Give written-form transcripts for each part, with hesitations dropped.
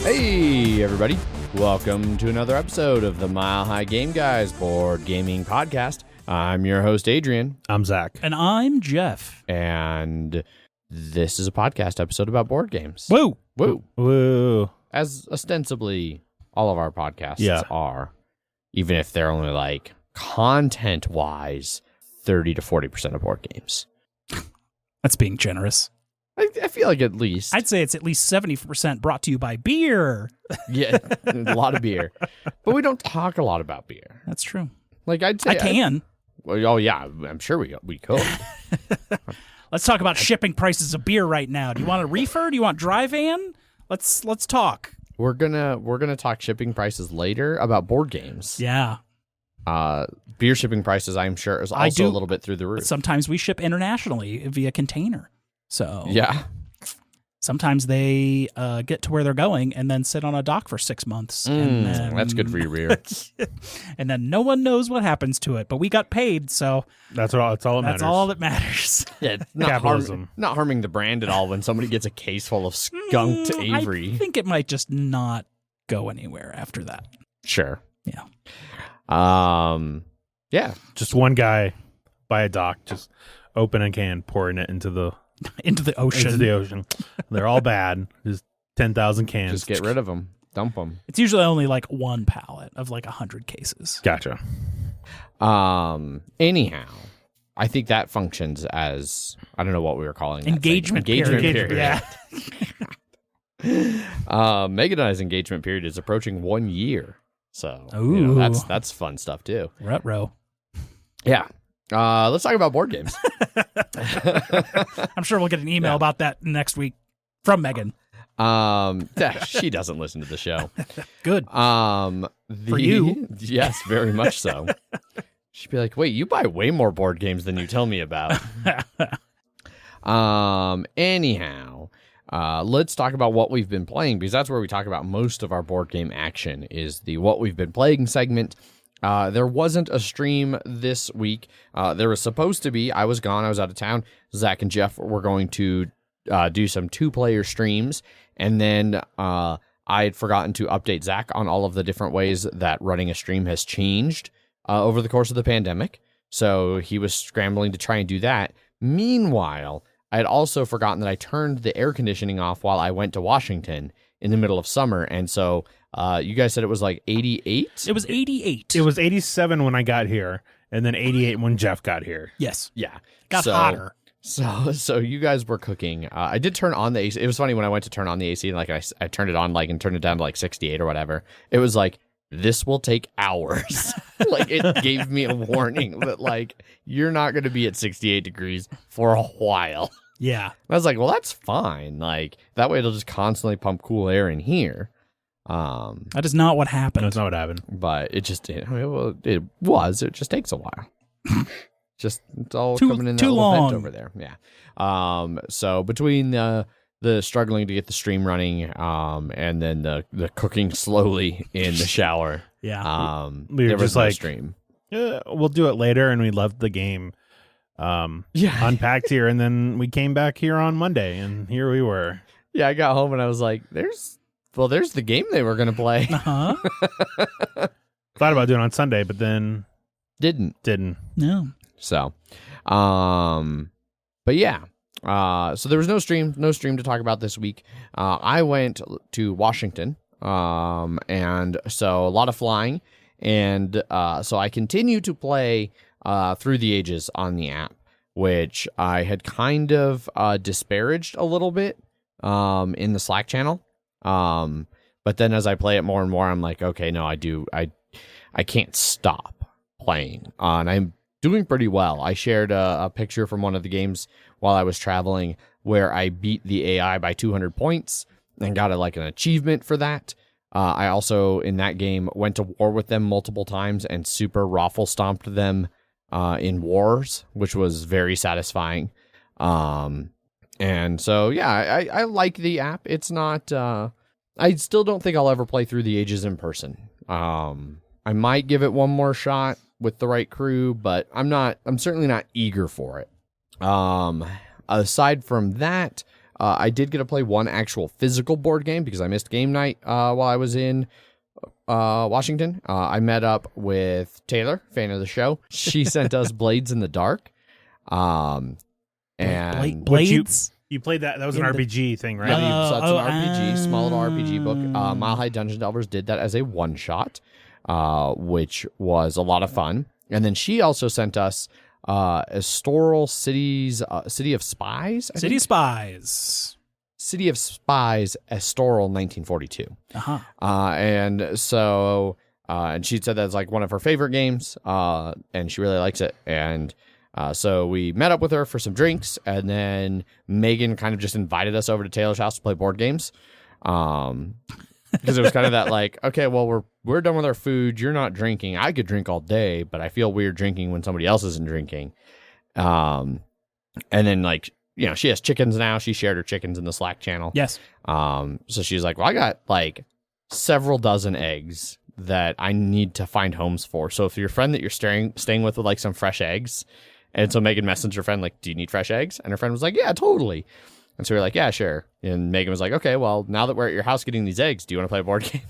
Hey, everybody. Welcome to another episode of the Mile High Game Guys board gaming podcast. I'm your host, Adrian. I'm Zach. And I'm Jeff. And this is a podcast episode about board games. Woo! Woo! Woo! As ostensibly all of our podcasts are, even if they're only like content-wise, 30 to 40% of board games. That's being generous. I feel like at least. I'd say it's at least 70% brought to you by beer. Yeah, a lot of beer. But we don't talk a lot about beer. That's true. Like I'd say I can. Oh yeah, I'm sure we could. Let's talk about shipping prices of beer right now. Do you want a reefer? Do you want dry van? Let's talk. We're gonna talk shipping prices later about board games. Yeah. Beer shipping prices, I'm sure, is also a little bit through the roof. Sometimes we ship internationally via container. So yeah. Sometimes they get to where they're going and then sit on a dock for 6 months. And then, that's good for your beer. And then no one knows what happens to it, but we got paid, so that's all that matters. That's all that matters. Yeah, it's not harming the brand at all when somebody gets a case full of skunked Avery. I think it might just not go anywhere after that. Sure. Yeah. Yeah. Just one guy by a dock, just open a can, pouring it into the ocean. They're all bad. Just 10,000 cans. Just get rid of them. Dump them. It's usually only like one pallet of like 100 cases. Gotcha. Anyhow, I think that functions as, I don't know what we were calling that. Engagement period. Yeah. Megan and I's engagement period is approaching 1 year. So that's fun stuff too. Ruh-roh. Yeah. Let's talk about board games. I'm sure we'll get an email about that next week from Megan. She doesn't listen to the show. Good. For you. Yes, very much so. She'd be like, wait, you buy way more board games than you tell me about. Anyhow, let's talk about what we've been playing, because that's where we talk about most of our board game action is the what we've been playing segment. There wasn't a stream this week. There was supposed to be. I was gone. I was out of town. Zach and Jeff were going to do some 2-player streams. And then I had forgotten to update Zach on all of the different ways that running a stream has changed over the course of the pandemic. So he was scrambling to try and do that. Meanwhile, I had also forgotten that I turned the air conditioning off while I went to Washington in the middle of summer. And so you guys said it was like 88? It was 88. It was 87 when I got here, and then 88 when Jeff got here. Yes. Yeah. Got hotter. So you guys were cooking. I did turn on the AC. It was funny when I went to turn on the AC, and like I turned it on and turned it down to like 68 or whatever. It was like, this will take hours. Like it gave me a warning that like you're not going to be at 68 degrees for a while. Yeah. And I was like, well, that's fine. Like that way it'll just constantly pump cool air in here. That is not what happened. That's not what happened. But it just did. It just takes a while. It's all coming in that little vent over there. Yeah. So between the struggling to get the stream running, and then the cooking slowly in the shower. Yeah. We were just no like, stream. Yeah, we'll do it later, and we left the game unpacked here, and then we came back here on Monday, and here we were. Yeah, I got home and I was like, there's the game they were going to play. Uh-huh. Thought about doing it on Sunday, but then Didn't. No. So, but yeah. So there was no stream to talk about this week. I went to Washington, and so a lot of flying, and so I continue to play Through the Ages on the app, which I had kind of disparaged a little bit in the Slack channel. But then as I play it more and more, I'm like, okay, no, I can't stop playing, and I'm doing pretty well. I shared a picture from one of the games while I was traveling where I beat the AI by 200 points and got an achievement for that. I also, in that game, went to war with them multiple times and super raffle stomped them in wars, which was very satisfying. And so, yeah, I like the app. It's not... I still don't think I'll ever play Through the Ages in person. I might give it one more shot with the right crew, but I'm certainly not eager for it. Aside from that, I did get to play one actual physical board game because I missed game night while I was in Washington. I met up with Taylor, fan of the show. She sent us Blades in the Dark. And Blades? You played that. That was an RPG thing, right? Yeah, so it's an RPG, small little RPG book. Mile High Dungeon Delvers did that as a one-shot, which was a lot of fun. And then she also sent us Astoral Cities, City of Spies? City of Spies. City of Spies, Astoral, 1942. Uh-huh. And so, and she said that's like one of her favorite games, and she really likes it. And so we met up with her for some drinks, and then Megan kind of just invited us over to Taylor's house to play board games. Because it was kind of that like, okay, well, we're done with our food. You're not drinking. I could drink all day, but I feel weird drinking when somebody else isn't drinking. And then like, you know, she has chickens now. She shared her chickens in the Slack channel. Yes. So she's like, well, I got like several dozen eggs that I need to find homes for. So if your friend that you're staying with would like some fresh eggs. And so Megan messaged her friend, like, do you need fresh eggs? And her friend was like, yeah, totally. And so we were like, yeah, sure. And Megan was like, okay, well, now that we're at your house getting these eggs, do you want to play a board game?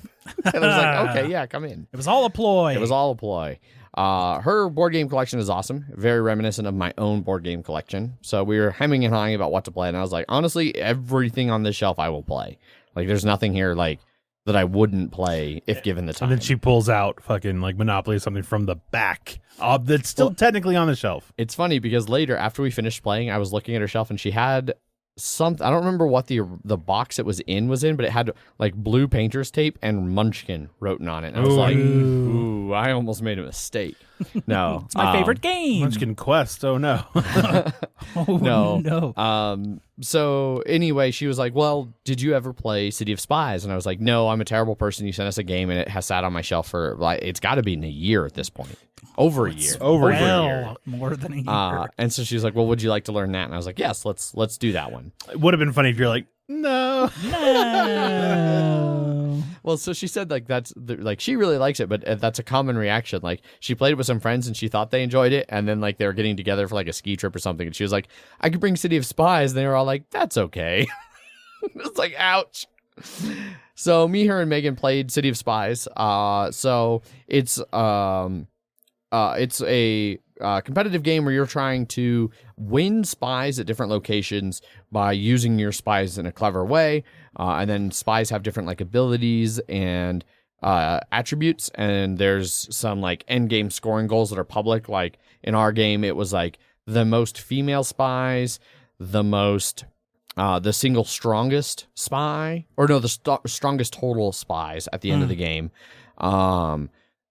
And I was like, okay, yeah, come in. It was all a ploy. It was all a ploy. Her board game collection is awesome. Very reminiscent of my own board game collection. So we were hemming and hawing about what to play. And I was like, honestly, everything on this shelf I will play. Like, there's nothing here, like, that I wouldn't play if given the time. And then she pulls out fucking like Monopoly or something from the back that's still technically on the shelf. It's funny because later, after we finished playing, I was looking at her shelf and she had something. I don't remember what the box it was in, but it had like blue painter's tape and Munchkin written on it. And I was like, ooh, I almost made a mistake. No. It's my favorite game. Munchkin Quest. Oh, no. No. So anyway, she was like, well, did you ever play City of Spies? And I was like, no, I'm a terrible person. You sent us a game and it has sat on my shelf for like, it's got to be in a year at this point. Over a year. Over a year. More than a year. And so she was like, well, would you like to learn that? And I was like, yes, let's do that one. It would have been funny if you're like, no. Well, so she said like that's like she really likes it, but that's a common reaction. Like she played it with some friends and she thought they enjoyed it, and then like they were getting together for like a ski trip or something, and she was like, I could bring City of Spies, and they were all like, that's okay. It's like, ouch. So me, her, and Megan played City of Spies. So it's a competitive game where you're trying to win spies at different locations by using your spies in a clever way. And then spies have different like abilities and attributes. And there's some like end game scoring goals that are public. Like in our game, it was like the most female spies, the single strongest spy, or no, the strongest total spies at the end of the game.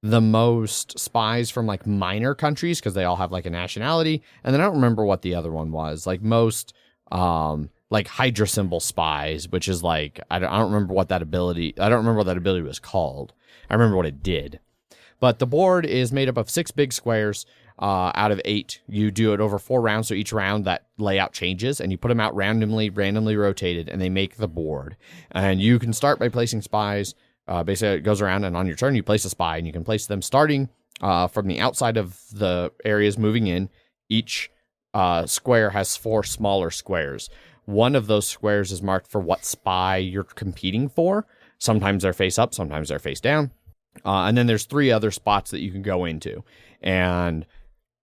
The most spies from like minor countries because they all have like a nationality, and then I don't remember what the other one was. Like most like Hydra symbol spies, which is like I don't remember what that ability. I don't remember what that ability was called. I remember what it did. But the board is made up of 6 big squares out of 8. You do it over 4 rounds, so each round that layout changes, and you put them out randomly rotated, and they make the board. And you can start by placing spies. Basically, it goes around, and on your turn, you place a spy, and you can place them starting from the outside of the areas moving in. Each square has 4 smaller squares. One of those squares is marked for what spy you're competing for. Sometimes they're face up, sometimes they're face down. And then there's 3 other spots that you can go into. And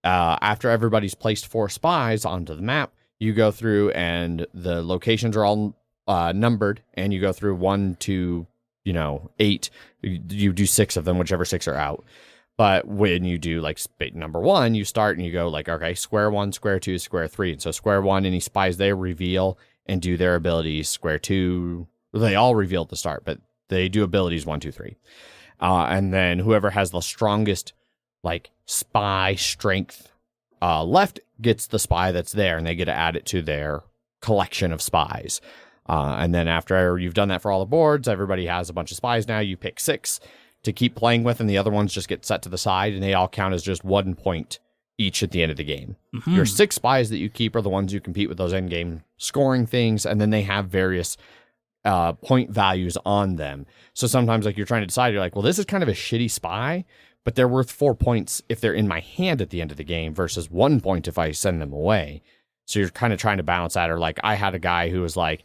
after everybody's placed 4 spies onto the map, you go through, and the locations are all numbered, and you go through 1 to 8, you do 6 of them, whichever 6 are out. But when you do like number 1, you start and you go like, okay, square 1, square 2, square 3. And so square 1, any spies they reveal and do their abilities. Square 2, they all reveal at the start, but they do abilities 1, 2, 3. And then whoever has the strongest like spy strength left gets the spy that's there, and they get to add it to their collection of spies. And then after you've done that for all the boards, everybody has a bunch of spies now. You pick 6 to keep playing with, and the other ones just get set to the side, and they all count as just 1 point each at the end of the game. Mm-hmm. Your 6 spies that you keep are the ones you compete with those end game scoring things, and then they have various point values on them. So sometimes like you're trying to decide, you're like, well, this is kind of a shitty spy, but they're worth 4 points if they're in my hand at the end of the game versus 1 point if I send them away. So you're kind of trying to balance that. Or like I had a guy who was like,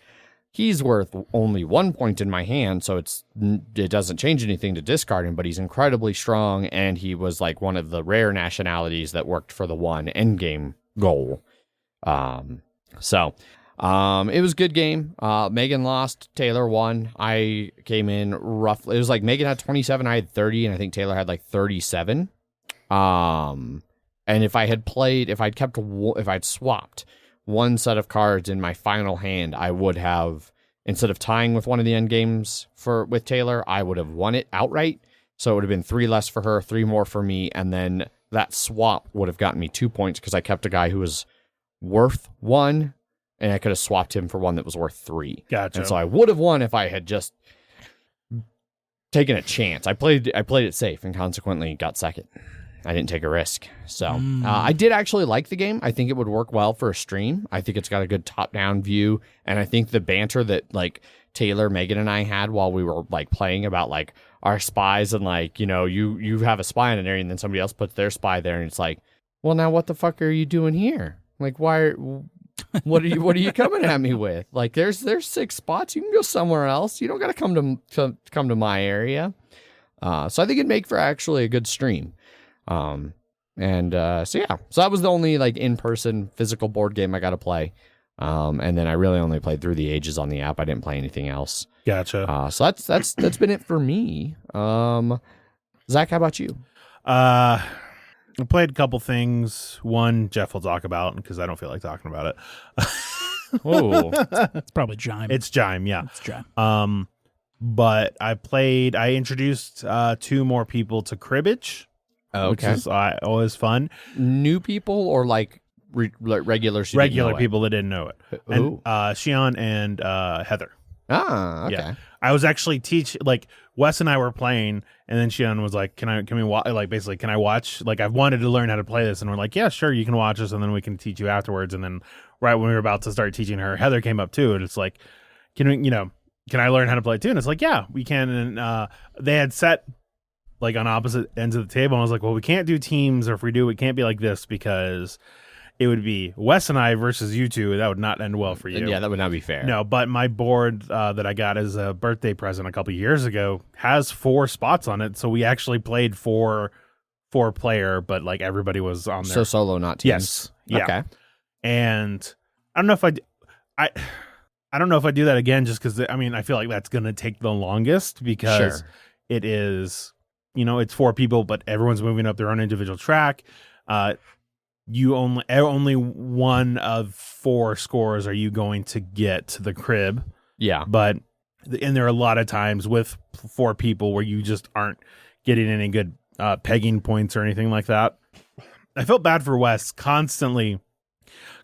he's worth only 1 point in my hand, so it doesn't change anything to discard him, but he's incredibly strong, and he was like one of the rare nationalities that worked for the one endgame goal. It was a good game. Megan lost, Taylor won. I came in roughly, it was like Megan had 27, I had 30, and I think Taylor had like 37. And if I'd swapped one set of cards in my final hand, I would have, instead of tying with one of the end games with Taylor, I would have won it outright. So it would have been 3 less for her, 3 more for me, and then that swap would have gotten me 2 points because I kept a guy who was worth 1, and I could have swapped him for one that was worth 3. Gotcha. And so I would have won if I had just taken a chance. I played it safe and consequently got second. I didn't take a risk. So I did actually like the game. I think it would work well for a stream. I think it's got a good top-down view, and I think the banter that like Taylor, Megan, and I had while we were like playing about like our spies and like, you know, you have a spy in an area and then somebody else puts their spy there, and it's like, well, now what the fuck are you doing here? Like, what are you coming at me with? Like, there's 6 spots. You can go somewhere else. You don't got to come to my area. So I think it'd make for actually a good stream. So that was the only like in-person physical board game I got to play. And then I really only played Through the Ages on the app. I didn't play anything else. Gotcha. So that's been it for me. Zach, how about you? I played a couple things. One, Jeff will talk about because I don't feel like talking about it. Oh, It's probably JIME. It's JIME, yeah. It's JIME. But I introduced 2 more people to Cribbage. Which is always fun. New people or like regulars? Regular people that didn't know it. And Shion and Heather. Ah, okay. Yeah. I was actually Wes and I were playing, and then Shion was like, can we watch? Like, basically, can I watch? Like, I've wanted to learn how to play this, and we're like, yeah, sure, you can watch us, and then we can teach you afterwards. And then right when we were about to start teaching her, Heather came up too, and it's like, can I learn how to play too? And it's like, yeah, we can. And they had set like on opposite ends of the table, and I was like, well, we can't do teams, or if we do, it can't be like this because it would be Wes and I versus you two. That would not end well for you. Yeah, that would not be fair. No, but my board that I got as a birthday present a couple years ago has 4 spots on it, so we actually played 4-player, but like everybody was on there. So solo, not teams. Yes. Yeah. Okay. And I don't know if I don't know if I do that again, just because I feel like that's gonna take the longest because it is. It's 4 people, but everyone's moving up their own individual track. You only one of 4 scores are you going to get to the crib. Yeah. And there are a lot of times with 4 people where you just aren't getting any good pegging points or anything like that. I felt bad for Wes constantly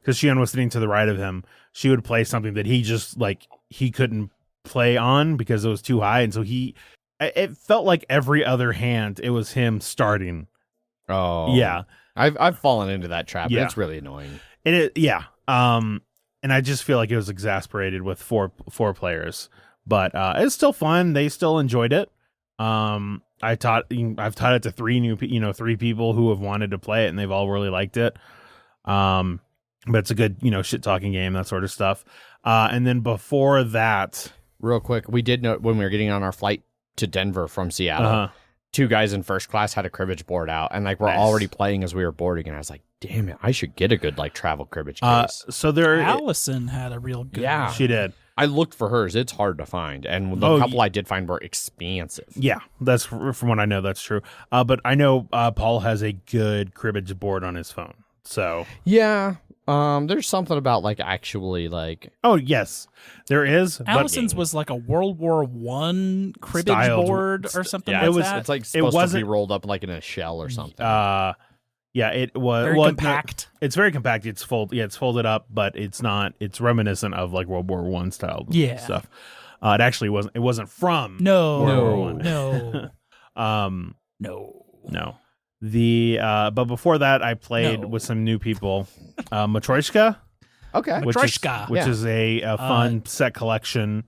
because Shion was sitting to the right of him. She would play something that he just he couldn't play on because it was too high, and so it felt like every other hand it was him starting. Oh yeah, I've fallen into that trap. Yeah. It's really annoying. And and I just feel like it was exasperated with four players, but it's still fun. They still enjoyed it. I've taught it to 3 people who have wanted to play it, and they've all really liked it. But it's a good shit talking game, that sort of stuff. And then before that, real quick, we did know when we were getting on our flight to Denver from Seattle, 2 guys in first class had a cribbage board out, and we're already playing as we were boarding, and I was like, damn it, I should get a good travel cribbage case. Allison had a real good one. She did. I looked for hers. It's hard to find, and the couple I did find were expansive. Yeah, that's from what I know. That's true. But I know Paul has a good cribbage board on his phone. So yeah, there's something about actually. Oh yes, there is. Allison's was like a World War I cribbage board or something. Yeah, like that. It's supposed to be rolled up in a shell or something. Yeah, it was very compact. It's very compact. It's folded up, but it's not. It's reminiscent of World War I style stuff. It actually wasn't. It wasn't from World War I. No. But before that, I played with some new people. Matryoshka. Okay. Which is a fun set collection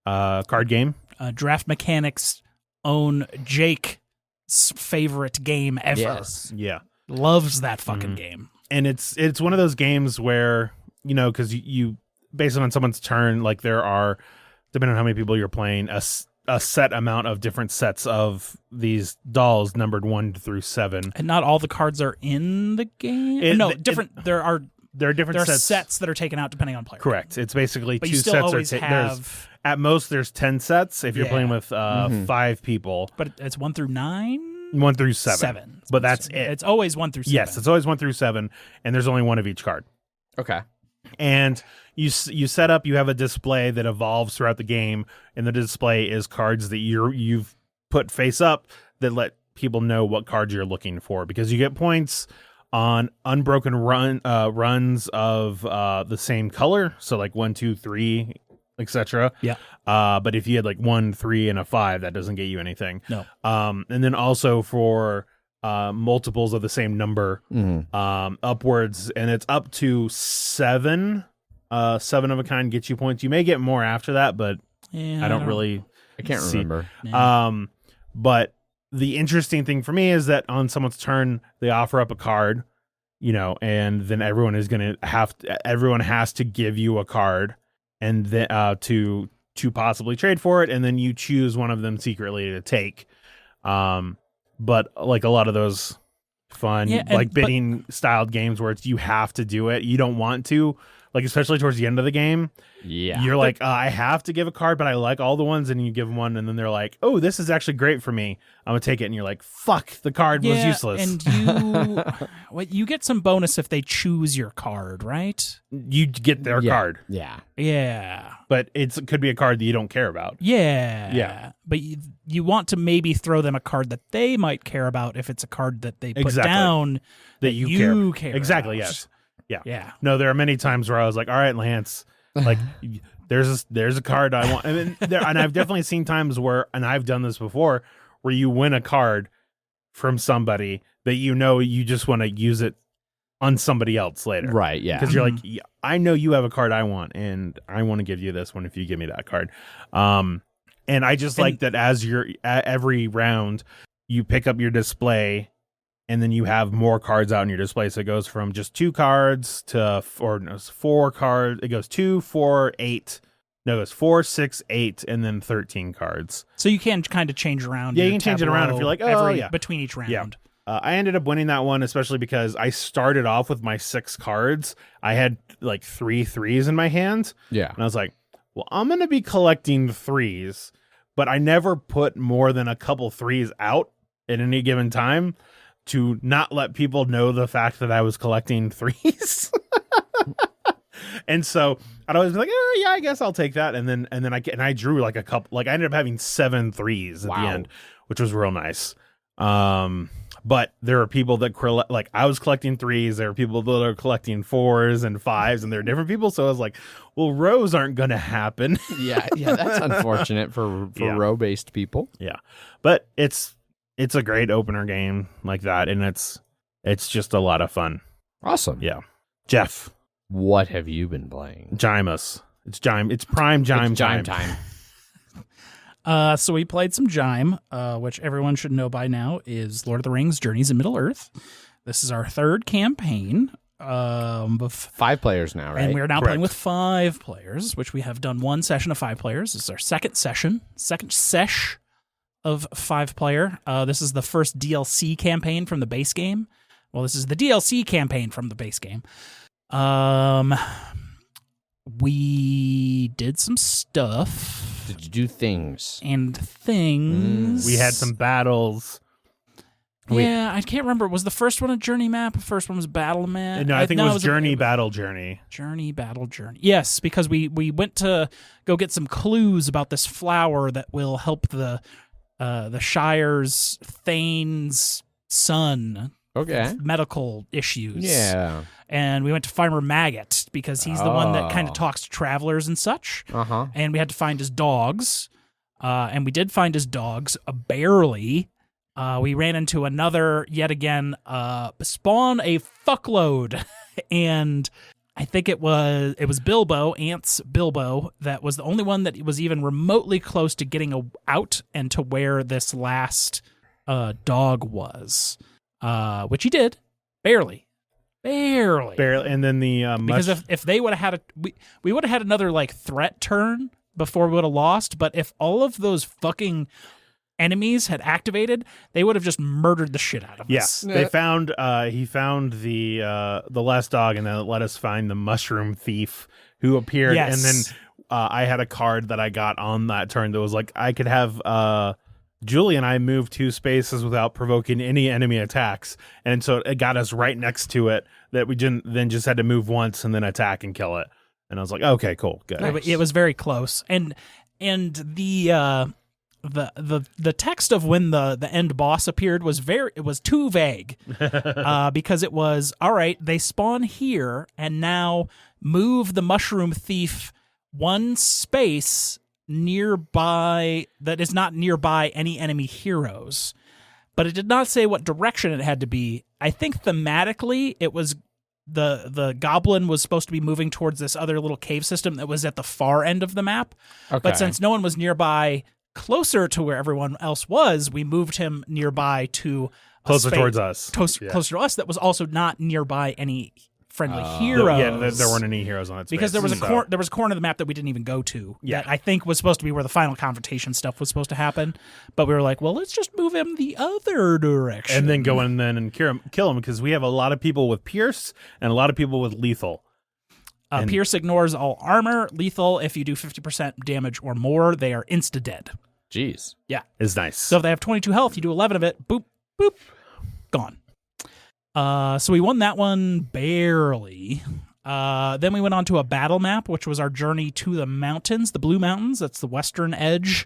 card game. Draft Mechanics' own Jake's favorite game ever. Yes. Yeah. Loves that fucking game. And it's one of those games where because you based on someone's turn, like there are, depending on how many people you're playing, a set amount of different sets of these dolls numbered 1 through 7. And not all the cards are in the game. There are different sets that are taken out depending on player. Correct. It's basically but 2 you still sets. Always have. At most, there's 10 sets if you're playing with 5 people. But it's 1 through 9. 1 through 7. But that's it. It's always 1 through 7. Yes, it's always 1 through 7, and there's only one of each card. Okay. And you set up, you have a display that evolves throughout the game, and the display is cards that you've put face up that let people know what cards you're looking for, because you get points on unbroken runs of the same color, so like 1, 2, 3, etc. Yeah. But if you had like 1, 3, and a 5, that doesn't get you anything. No. And then also for multiples of the same number, upwards, and it's up to 7. 7 of a kind gets you points. You may get more after that, but I don't really. I can't remember. Yeah. But the interesting thing for me is that on someone's turn, they offer up a card, and then everyone has to give you a card, and then to possibly trade for it, and then you choose one of them secretly to take. But like a lot of those fun bidding styled games where it's you have to do it, you don't want to. Like, especially towards the end of the game, you're like, I have to give a card, but I like all the ones, and you give them one, and then they're like, oh, this is actually great for me. I'm going to take it, and you're like, fuck, the card was useless. And you get some bonus if they choose your card, right? You get their card. Yeah. Yeah. But it could be a card that you don't care about. Yeah. Yeah. But you want to maybe throw them a card that they might care about if it's a card that they put down that you care Exactly, about. yes. Yeah. Yeah. No, there are many times where I was like, all right, Lance, like there's a card I want. And I've definitely seen times where, and I've done this before, where you win a card from somebody that you just want to use it on somebody else later. Right, yeah. Because you're like, I know you have a card I want, and I want to give you this one if you give me that card. And I just like that as every round, you pick up your display, and then you have more cards out in your display. So it goes from just 2 cards to 4 cards. It goes 2, 4, 8. No, it goes 4, 6, 8, and then 13 cards. So you can kind of change around. Yeah, you can change it around if you're like, between each round. Yeah. I ended up winning that one, especially because I started off with my 6 cards. I had like 3 3s in my hand. Yeah. And I was like, well, I'm going to be collecting 3s, but I never put more than a couple 3s out at any given time to not let people know the fact that I was collecting 3s. And so I'd always be like, oh yeah, I guess I'll take that. And then I drew like a couple, like I ended up having 7 3s at the end, which was real nice. But there are people that like I was collecting 3s. There are people that are collecting 4s and 5s, and they're different people. So I was like, well, rows aren't going to happen. yeah, that's unfortunate for row-based people. Yeah, but it's a great opener game like that, and it's just a lot of fun. Awesome. Yeah. Jeff, what have you been playing? JIME-us. It's JIME. It's prime JIME time. So we played some JIME, which everyone should know by now is Lord of the Rings: Journeys in Middle-earth. This is our 3rd campaign. 5 players now, right? And we're now playing with 5 players, which we have done 1 session of 5 players. This is our second sesh of 5-player. This is the first DLC campaign from the base game. Well, this is the DLC campaign from the base game. We did some stuff. Did you do things? And things. We had some battles. Yeah, I can't remember. Was the first one a journey map? The first one was battle map? No, I think it was journey, battle, journey. Journey, battle, journey. Yes, because we went to go get some clues about this flower that will help the Shire's Thane's son. Okay. Medical issues. Yeah. And we went to Farmer Maggot because he's the one that kind of talks to travelers and such. Uh-huh. And we had to find his dogs. And we did find his dogs, barely. We ran into another, yet again, spawn a fuckload. And I think it was Bilbo, Aunt's Bilbo, that was the only one that was even remotely close to getting out and to where this last dog was. Which he did, barely. Barely. And then the Because if they would have had we would have had another like threat turn before we would have lost, but if all of those fucking enemies had activated, they would have just murdered the shit out of us. They found he found the last dog, and then it let us find the mushroom thief who appeared. Yes. And then I had a card that I got on that turn that was like I could have Julie and I move 2 spaces without provoking any enemy attacks, and so it got us right next to it that we then just had to move once and then attack and kill it. And I was like, okay, cool, good. Nice. It was very close, and the text of when the end boss appeared was too vague, because it was all right. They spawn here, and now move the mushroom thief 1 space nearby that is not nearby any enemy heroes. But it did not say what direction it had to be. I think thematically it was the goblin was supposed to be moving towards this other little cave system that was at the far end of the map. Okay. But since no one was nearby closer to where everyone else was, we moved him nearby to closer towards us. Closer to us that was also not nearby any friendly heroes. Yeah, there weren't any heroes on that space. Because there was a corner of the map that we didn't even go to. Yeah. That I think was supposed to be where the final confrontation stuff was supposed to happen. But we were like, well, let's just move him the other direction. And then go in then and kill him, because we have a lot of people with Pierce and a lot of people with Lethal. Pierce ignores all armor. Lethal, if you do 50% damage or more, they are insta-dead. Jeez. Yeah. Is nice. So if they have 22 health, you do 11 of it, boop, boop, gone. So we won that one barely. Then we went on to a battle map, which was our journey to the mountains, the Blue Mountains. That's the western edge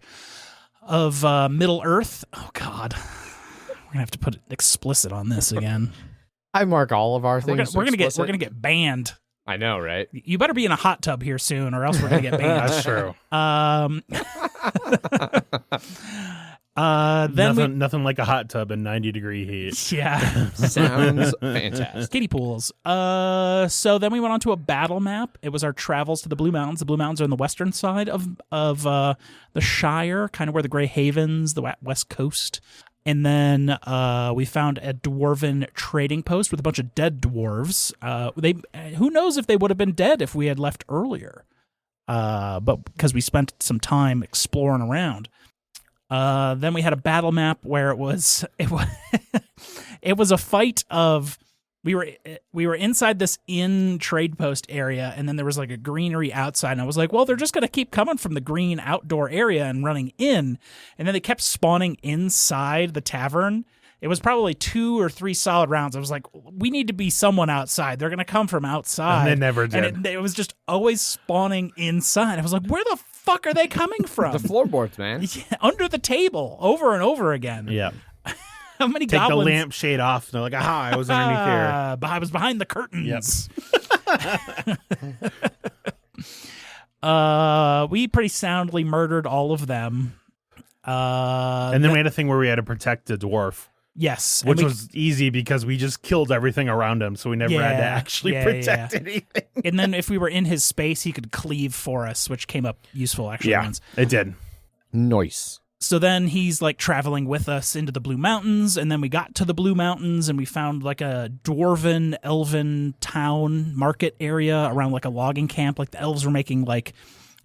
of Middle Earth. Oh, God. We're going to have to put it explicit on this again. I mark all of our things. We're gonna get banned. I know, right? You better be in a hot tub here soon, or else we're gonna get banned. That's true. Then nothing like a hot tub in 90-degree heat. Yeah. Sounds fantastic. Kiddie pools. So then we went on to a battle map. It was our travels to the Blue Mountains. The Blue Mountains are on the western side of the Shire, kind of where the Grey Havens, the west coast. And then we found a dwarven trading post with a bunch of dead dwarves. Who knows if they would have been dead if we had left earlier. But because we spent some time exploring around. Then we had a battle map where it was a fight of we were inside this inn trade post area, and then there was like a greenery outside, and I was like, well, they're just gonna keep coming from the green outdoor area and running in, and then they kept spawning inside the tavern. It was probably 2 or 3 solid rounds. I was like, we need to be someone outside. They're gonna come from outside. And they never did. And it was just always spawning inside. I was like, where the fuck are they coming from? The floorboards, man. Yeah, under the table, over and over again. Yeah. How many Take goblins? the lampshade off. And they're like, aha, I was underneath here. I was behind the curtains. Yep. We pretty soundly murdered all of them. And then we had a thing where we had to protect the dwarf. Yes. Which was easy because we just killed everything around him, so we never had to actually protect anything. And then if we were in his space, he could cleave for us, which came up useful actually once. It did. Nice. So then he's like traveling with us into the Blue Mountains, and then we got to the Blue Mountains and we found like a dwarven, elven town market area around like a logging camp. Like the elves were making like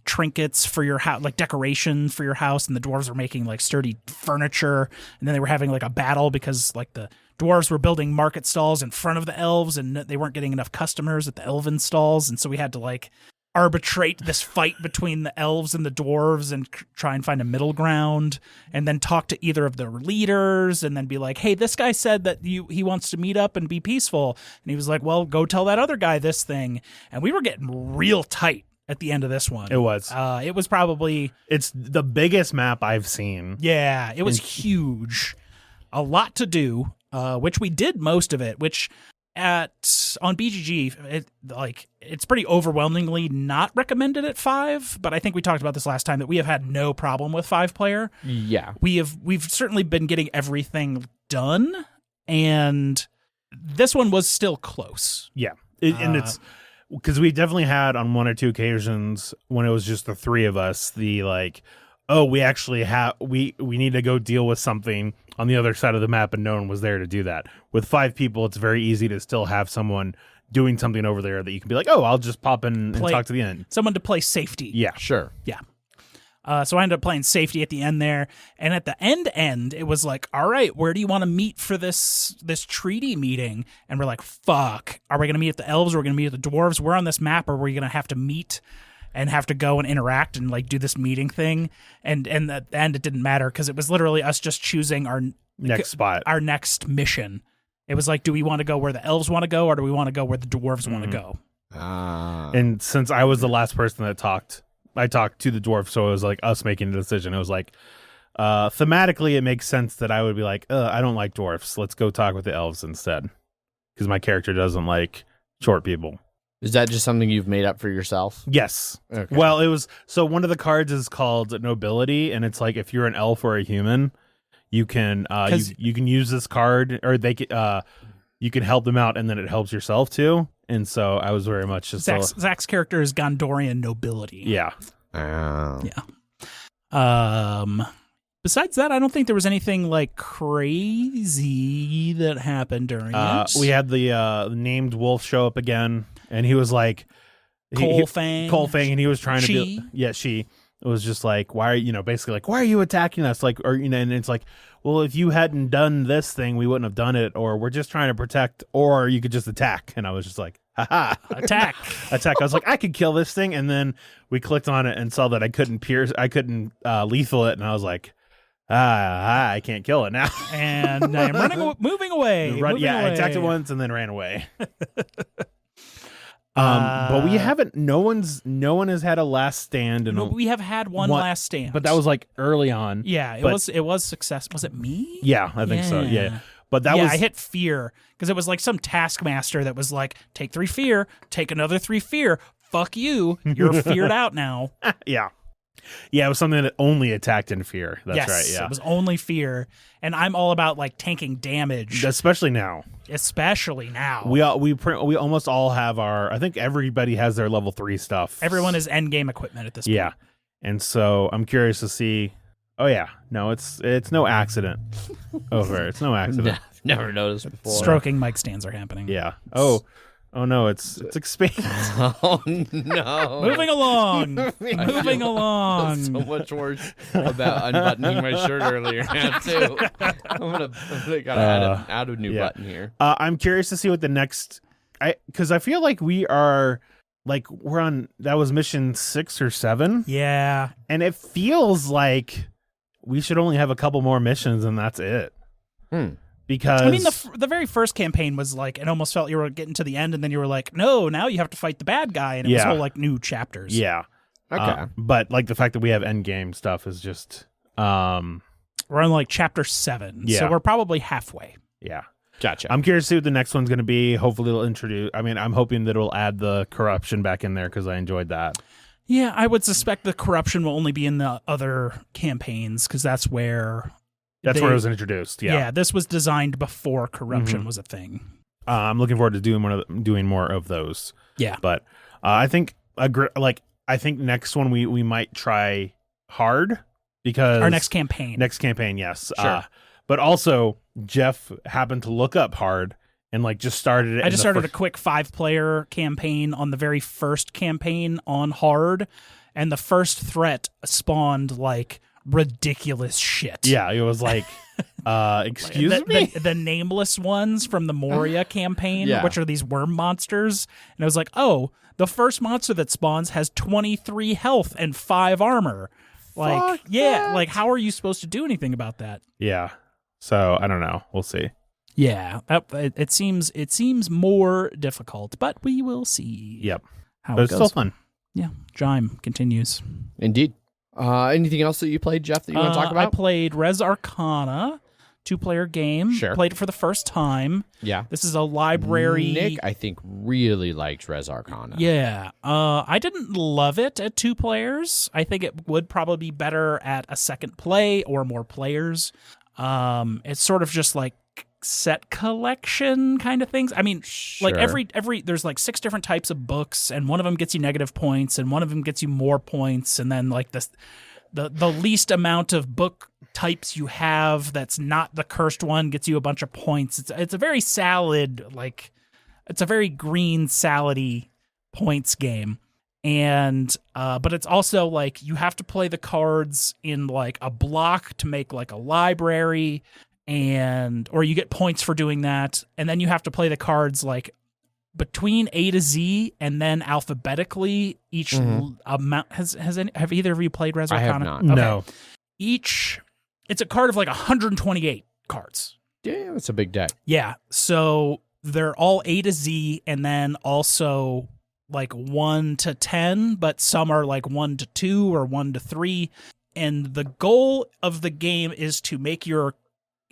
trinkets for your house, like decoration for your house, and the dwarves were making like sturdy furniture. And then they were having like a battle because like the dwarves were building market stalls in front of the elves, and they weren't getting enough customers at the elven stalls, and so we had to like arbitrate this fight between the elves and the dwarves and try and find a middle ground, and then talk to either of their leaders and then be like, hey, this guy said that he wants to meet up and be peaceful, and he was like, well, go tell that other guy this thing. And we were getting real tight at the end of this one. It was. It was probably... It's the biggest map I've seen. Yeah, it was huge. A lot to do, which we did most of it, which on BGG, it's pretty overwhelmingly not recommended at 5, but I think we talked about this last time that we have had no problem with 5-player. Yeah. We've certainly been getting everything done, and this one was still close. Yeah. And it's... Because we definitely had on 1 or 2 occasions when it was just the 3 of us, the like, oh, we actually have we need to go deal with something on the other side of the map, and no one was there to do that. With 5 people, it's very easy to still have someone doing something over there that you can be like, oh, I'll just pop in and talk to the end. Someone to play safety. Yeah, Sure. Yeah. So I ended up playing safety at the end there. And at the end, it was like, all right, where do you want to meet for this treaty meeting? And we're like, fuck. Are we going to meet at the elves? Or are we going to meet at the dwarves? Where on this map are we going to have to meet and have to go and interact and like do this meeting thing? And at the end, it didn't matter because it was literally us just choosing our next spot, our next mission. It was like, do we want to go where the elves want to go, or do we want to go where the dwarves want to go? And since I was the last person that talked, I talked to the dwarf, so it was like us making a decision. It was like, thematically, it makes sense that I would be like, I don't like dwarfs. Let's go talk with the elves instead, because my character doesn't like short people. Is that just something you've made up for yourself? Yes. Okay. Well, it was, so one of the cards is called nobility, and it's like if you're an elf or a human, you can you can use this card, or they you can help them out, and then it helps yourself too. And so I was very much just Zach's character is Gondorian nobility. Yeah. Yeah. Besides that, I don't think there was anything like crazy that happened during it. We had the named wolf show up again, and he was like Coalfang, and he was trying to be she. It was just like, why are you basically like, why are you attacking us? Like, or and it's like, well, if you hadn't done this thing, we wouldn't have done it, or we're just trying to protect, or you could just attack. And I was just like, haha, attack. I was like, I could kill this thing, and then we clicked on it and saw that I couldn't lethal it, and I was like, I can't kill it now. And I'm moving away. I attacked it once and then ran away. But we haven't. No one has had a last stand. No, we have had one last stand, but that was like early on. Yeah, it was success. Was it me? Yeah, I think so. Yeah, but that was I hit fear because it was like some taskmaster that was like, take 3 fear, take another 3 fear. Fuck you, you're feared out now. Yeah. Yeah, it was something that only attacked in fear. That's right. Yeah, it was only fear, and I'm all about like tanking damage, especially now. We almost all have our. I think everybody has their level 3 stuff. Everyone is end game equipment at this point. Yeah, and so I'm curious to see. Oh yeah, no, it's no accident. Over, it's no accident. Never noticed before. Stroking mic stands are happening. Yeah. Oh no, it's expanding. Oh no. Moving along. Moving along. So much worse about unbuttoning my shirt earlier now too. I'm gonna gotta add a new button here. I'm curious to see what the next because I feel like we're on that was mission 6 or 7. Yeah. And it feels like we should only have a couple more missions and that's it. Because I mean, the very first campaign was like, it almost felt you were getting to the end, and then you were like, no, now you have to fight the bad guy, and it was whole like new chapters. Yeah. Okay. But like the fact that we have end game stuff is just we're on like chapter 7, so we're probably halfway. Yeah. Gotcha. I'm curious to see what the next one's going to be. Hopefully it'll introduce. I mean, I'm hoping that it'll add the corruption back in there because I enjoyed that. Yeah, I would suspect the corruption will only be in the other campaigns because that's where. Where it was introduced. Yeah, this was designed before corruption was a thing. I'm looking forward to doing more of those. Yeah, but I think next one we might try hard because our next campaign, yes. Sure. But also Jeff happened to look up hard and like just started it. I just started a quick 5-player campaign on the very first campaign on hard, and the first threat spawned like ridiculous shit. Yeah, it was like, excuse me? The nameless ones from the Moria campaign, which are these worm monsters. And I was like, oh, the first monster that spawns has 23 health and 5 armor. Like, like, how are you supposed to do anything about that? Yeah. So, I don't know. We'll see. Yeah, it seems more difficult, but we will see. Yep. But it's still fun. Yeah, JIME continues. Indeed. Anything else that you played, Jeff, that you want to talk about? I played Res Arcana, 2-player game. Sure. Played it for the first time. Yeah. This is a library. Nick, I think, really liked Res Arcana. Yeah. I didn't love it at 2 players. I think it would probably be better at a second play or more players. It's sort of just like set collection kind of things. I mean, like every there's like 6 different types of books, and one of them gets you negative points and one of them gets you more points, and then like the least amount of book types you have that's not the cursed one gets you a bunch of points. It's a very salad, like it's a very green salady points game. And but it's also like you have to play the cards in like a block to make like a library, or you get points for doing that, and then you have to play the cards like between A to Z and then alphabetically each amount. Have either of you played Res Arcana? I have not. Okay. No. It's a card of like 128 cards. Yeah, that's a big deck. Yeah, so they're all A to Z, and then also like 1 to 10, but some are like 1 to 2 or 1 to 3. And the goal of the game is to make your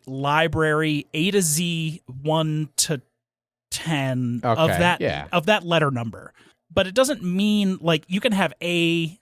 library A to Z 1 to 10 of that letter number. But it doesn't mean like you can have A5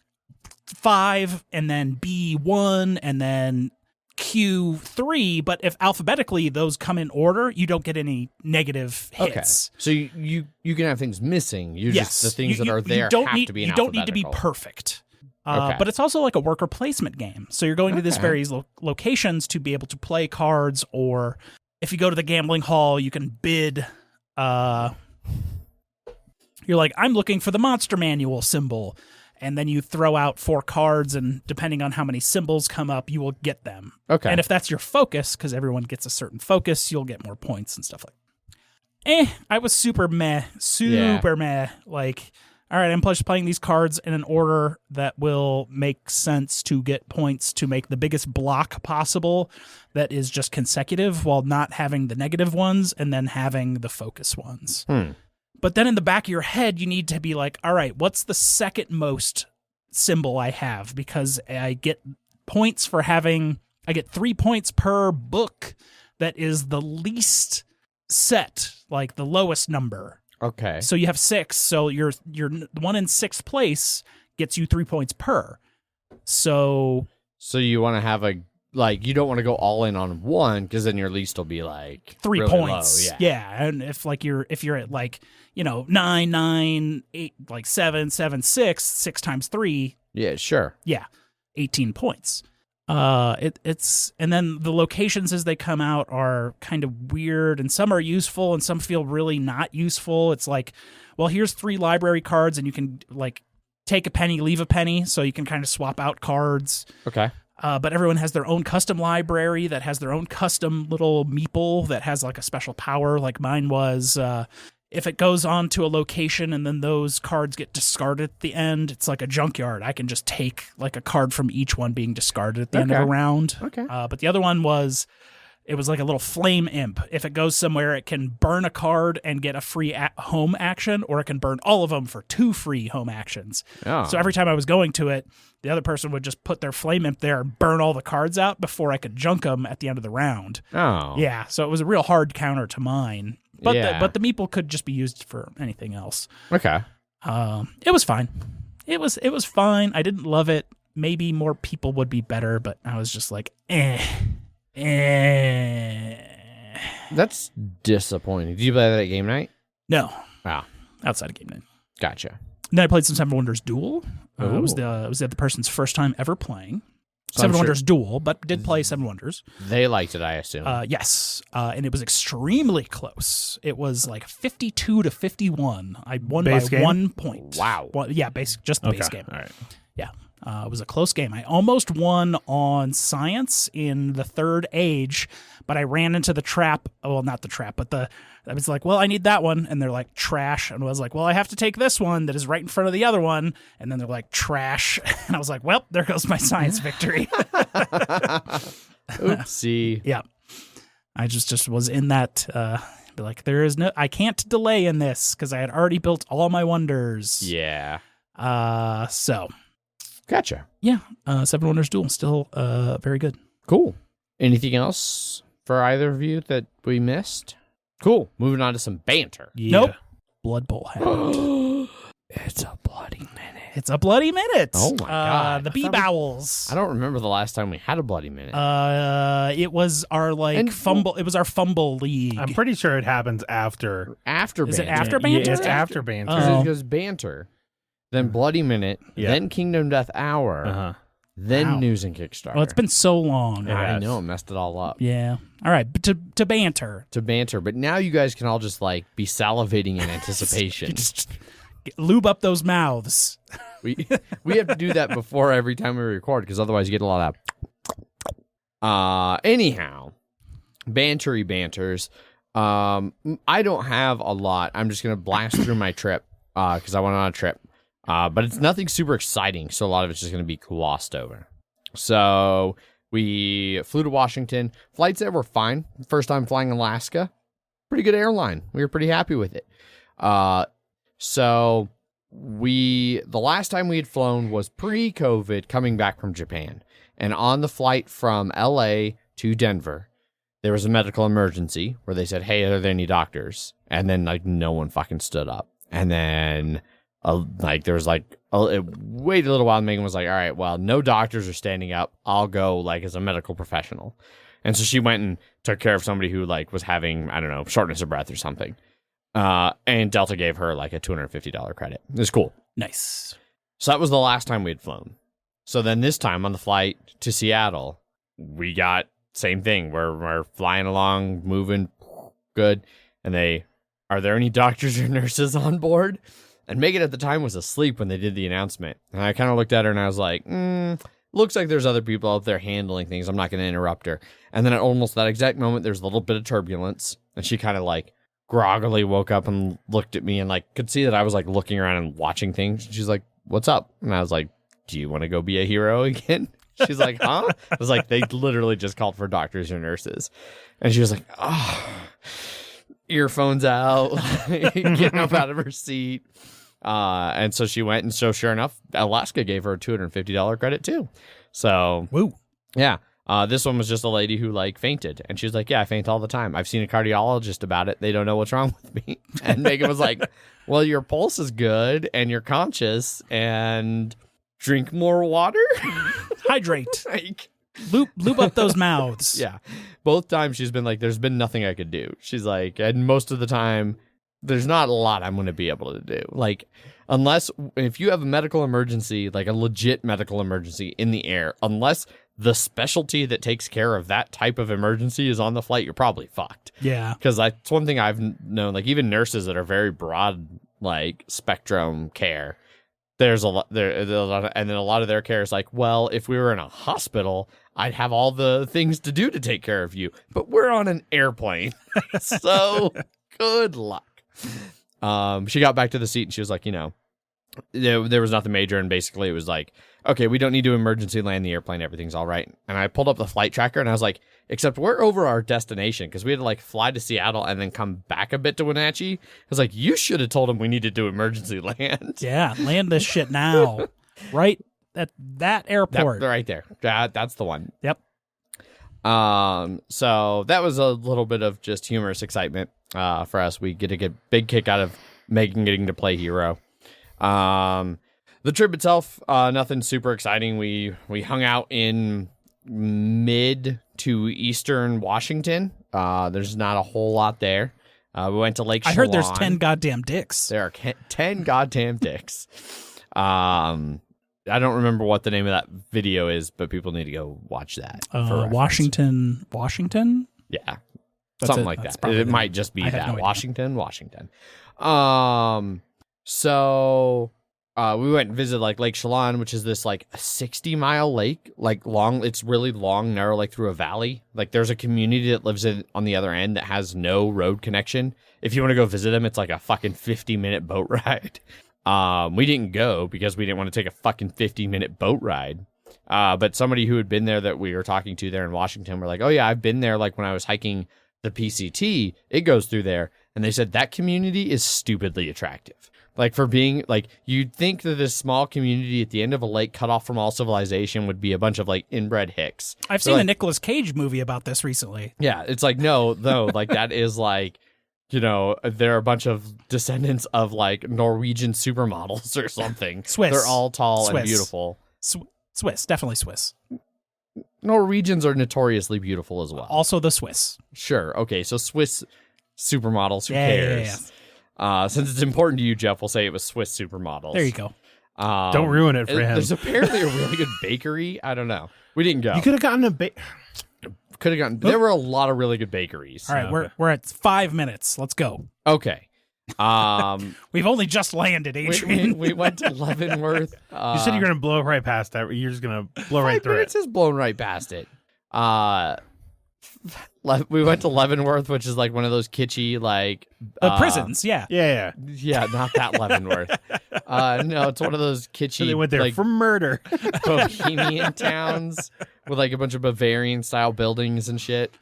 and then B1 and then Q3, but if alphabetically those come in order, you don't get any negative hits. Okay. So you can have things missing. Just the things that are there have to be in You don't need to be perfect. But it's also like a worker placement game. So you're going to these various locations to be able to play cards, or if you go to the gambling hall, you can bid. You're like, I'm looking for the monster manual symbol. And then you throw out 4 cards, and depending on how many symbols come up, you will get them. Okay. And if that's your focus, because everyone gets a certain focus, you'll get more points and stuff like that. I was super meh. Like, all right, I'm just playing these cards in an order that will make sense to get points to make the biggest block possible that is just consecutive while not having the negative ones and then having the focus ones. But then in the back of your head, you need to be like, all right, what's the second most symbol I have? Because I get points for I get 3 points per book that is the least set, like the lowest number. Okay. So you have 6. So your one in 6th place gets you 3 points per. So you want to have you don't want to go all in on one, because then your least will be like 3 really points. Low. Yeah. And if you're at like, 9, 9, 8, like 7, 7, 6 times 3. Yeah, sure. Yeah. 18 points. It's and then the locations as they come out are kind of weird, and some are useful and some feel really not useful. It's like, well, here's 3 library cards, and you can like take a penny, leave a penny, so you can kind of swap out cards. Okay. But everyone has their own custom library that has their own custom little meeple that has like a special power, like mine was. If it goes on to a location and then those cards get discarded at the end, it's like a junkyard. I can just take like a card from each one being discarded at the end of a round. Okay. But the other one was like a little flame imp. If it goes somewhere, it can burn a card and get a free home action, or it can burn all of them for 2 free home actions. Oh. So every time I was going to it, the other person would just put their flame imp there and burn all the cards out before I could junk them at the end of the round. Oh. Yeah, so it was a real hard counter to mine. But the meeple could just be used for anything else. Okay. It was fine. It was fine. I didn't love it. Maybe more people would be better, but I was just like, That's disappointing. Did you play that at game night? No. Wow. Outside of game night. Gotcha. And then I played some Seven Wonders Duel. It Ooh. was the other person's first time ever playing So Seven I'm Wonders Duel, but did play Seven Wonders. They liked it, I assume. Yes, and it was extremely close. It was like 52 to 51. I won Base by game? 1 point. Wow. Just the base game. All right. Yeah. It was a close game. I almost won on science in the third age, but I ran into the trap. Well, not the trap, but I was like, well, I need that one. And they're like, trash. And I was like, well, I have to take this one that is right in front of the other one. And then they're like, trash. And I was like, well, there goes my science victory. Oopsie. Yeah. I just was in that, be like, I can't delay in this because I had already built all my wonders. Yeah. So. Gotcha. Yeah, Seven Wonders Duel, still very good. Cool. Anything else for either of you that we missed? Cool. Moving on to some banter. Yeah. Nope. Blood Bowl happened. It's a bloody minute. It's a bloody minute. Oh my God. The bee bowels. I don't remember the last time we had a bloody minute. It was our fumble. It was our fumble league. I'm pretty sure it happens after. After Is banter. it after banter? Yeah, it's after banter. Oh. It goes banter, then bloody minute, Yeah. then Kingdom Death Hour, Uh-huh. then Wow. news and Kickstarter. Well, it's been so long. Yeah. I Yes. know, it messed it all up. Yeah. All right. But to banter. To banter, but now you guys can all just like be salivating in anticipation. Just lube up those mouths. we have to do that before every time we record because otherwise you get a lot of. Anyhow, bantery banters. I don't have a lot. I'm just gonna blast through my trip because I went on a trip. But it's nothing super exciting, so a lot of it's just going to be glossed over. So we flew to Washington. Flights there were fine. First time flying Alaska. Pretty good airline. We were pretty happy with it. So the last time we had flown was pre-COVID coming back from Japan. And on the flight from LA to Denver, there was a medical emergency where they said, hey, are there any doctors? And then like no one fucking stood up. And then there was it waited a little while and Megan was like, all right, well, no doctors are standing up. I'll go like as a medical professional. And so she went and took care of somebody who like was having, I don't know, shortness of breath or something. And Delta gave her like a $250 credit. It was cool. Nice. So that was the last time we had flown. So then this time on the flight to Seattle, we got same thing. We're flying along, moving good. And are there any doctors or nurses on board? And Megan at the time was asleep when they did the announcement. And I kind of looked at her and I was like, looks like there's other people out there handling things. I'm not going to interrupt her. And then at almost that exact moment, there's a little bit of turbulence. And she kind of like groggily woke up and looked at me and like could see that I was like looking around and watching things. She's like, what's up? And I was like, do you want to go be a hero again? She's like, huh? I was like, they literally just called for doctors or nurses. And she was like, oh, earphones out, getting up out of her seat. And so she went, and so sure enough, Alaska gave her a $250 credit too. So, Woo. yeah. This one was just a lady who like fainted, and she's like, yeah, I faint all the time. I've seen a cardiologist about it. They don't know what's wrong with me. And Megan was like, well, your pulse is good and you're conscious and drink more water. Hydrate. Like, Lube up those mouths. yeah. Both times she's been like, there's been nothing I could do. She's like, and most of the time, there's not a lot I'm going to be able to do. Like, unless, if you have a medical emergency, like a legit medical emergency in the air, unless the specialty that takes care of that type of emergency is on the flight, you're probably fucked. Yeah. Because that's one thing I've known, like even nurses that are very broad, like spectrum care, there's a lot there, and then a lot of their care is like, well, if we were in a hospital, I'd have all the things to do to take care of you, but we're on an airplane, so good luck. She got back to the seat and she was like, there was nothing major, and basically it was like, okay, we don't need to emergency land the airplane, everything's all right. And I pulled up the flight tracker and I was like, except we're over our destination, because we had to like fly to Seattle and then come back a bit to Wenatchee. I was like, you should have told him we needed to emergency land. Yeah, land this shit now. Right at that airport. Right there. That's the one. Yep. So that was a little bit of just humorous excitement for us. We get a big kick out of Megan getting to play hero. The trip itself, nothing super exciting. We hung out in mid to eastern Washington. There's not a whole lot there. We went to Lake Chelan. I heard there's 10 goddamn dicks. There are 10 goddamn dicks. I don't remember what the name of that video is, but people need to go watch that. For reference. Washington? Yeah. That's Something it. like That's that. probably It the might name. just be I have that. no idea. Washington. So we went and visited like Lake Chelan, which is this like 60-mile lake, like long. It's really long, narrow, like through a valley. Like there's a community that lives on the other end that has no road connection. If you want to go visit them, it's like a fucking 50-minute boat ride. We didn't go because we didn't want to take a fucking 50-minute boat ride. But somebody who had been there that we were talking to there in Washington were like, oh yeah, I've been there. Like when I was hiking the PCT, it goes through there. And they said that community is stupidly attractive. Like for being like, you'd think that this small community at the end of a lake cut off from all civilization would be a bunch of like inbred hicks. I've seen a Nicolas Cage movie about this recently. Yeah. It's like, no, like that is like, there are a bunch of descendants of like Norwegian supermodels or something. Swiss. They're all tall Swiss. and beautiful. Swiss, definitely Swiss. Norwegians are notoriously beautiful as well. Also the Swiss. Sure. Okay. So Swiss supermodels. Who Yeah, cares? Since it's important to you, Jeff, we'll say it was Swiss supermodels. There you go. Don't ruin it for him. There's apparently a really good bakery. I don't know. We didn't go. You could have gotten a Could have gotten. There were a lot of really good bakeries. All right, we're at 5 minutes. Let's go. Okay. We've only just landed, Adrian. we went to Leavenworth. You said you're gonna blow right past that. You're just gonna blow right 5 through minutes it. is blown right past it. We went to Leavenworth, which is like one of those kitschy like prisons. Yeah. Yeah. Yeah, not that Leavenworth. No, it's one of those kitschy. So they went there like, for murder. bohemian towns with like a bunch of Bavarian style buildings and shit.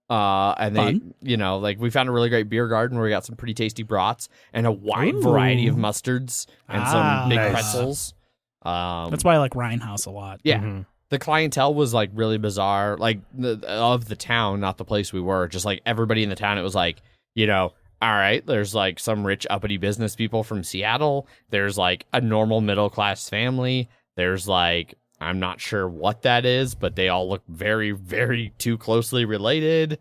And they, Fun. like we found a really great beer garden where we got some pretty tasty brats and a wide variety of mustards and some big nice. pretzels. That's why I like Rhinehouse a lot. Yeah. Mhm. The clientele was like really bizarre, like of the town, not the place we were. Just like everybody in the town, it was like, all right, there's like some rich uppity business people from Seattle. There's like a normal middle class family. There's like, I'm not sure what that is, but they all look very, very too closely related.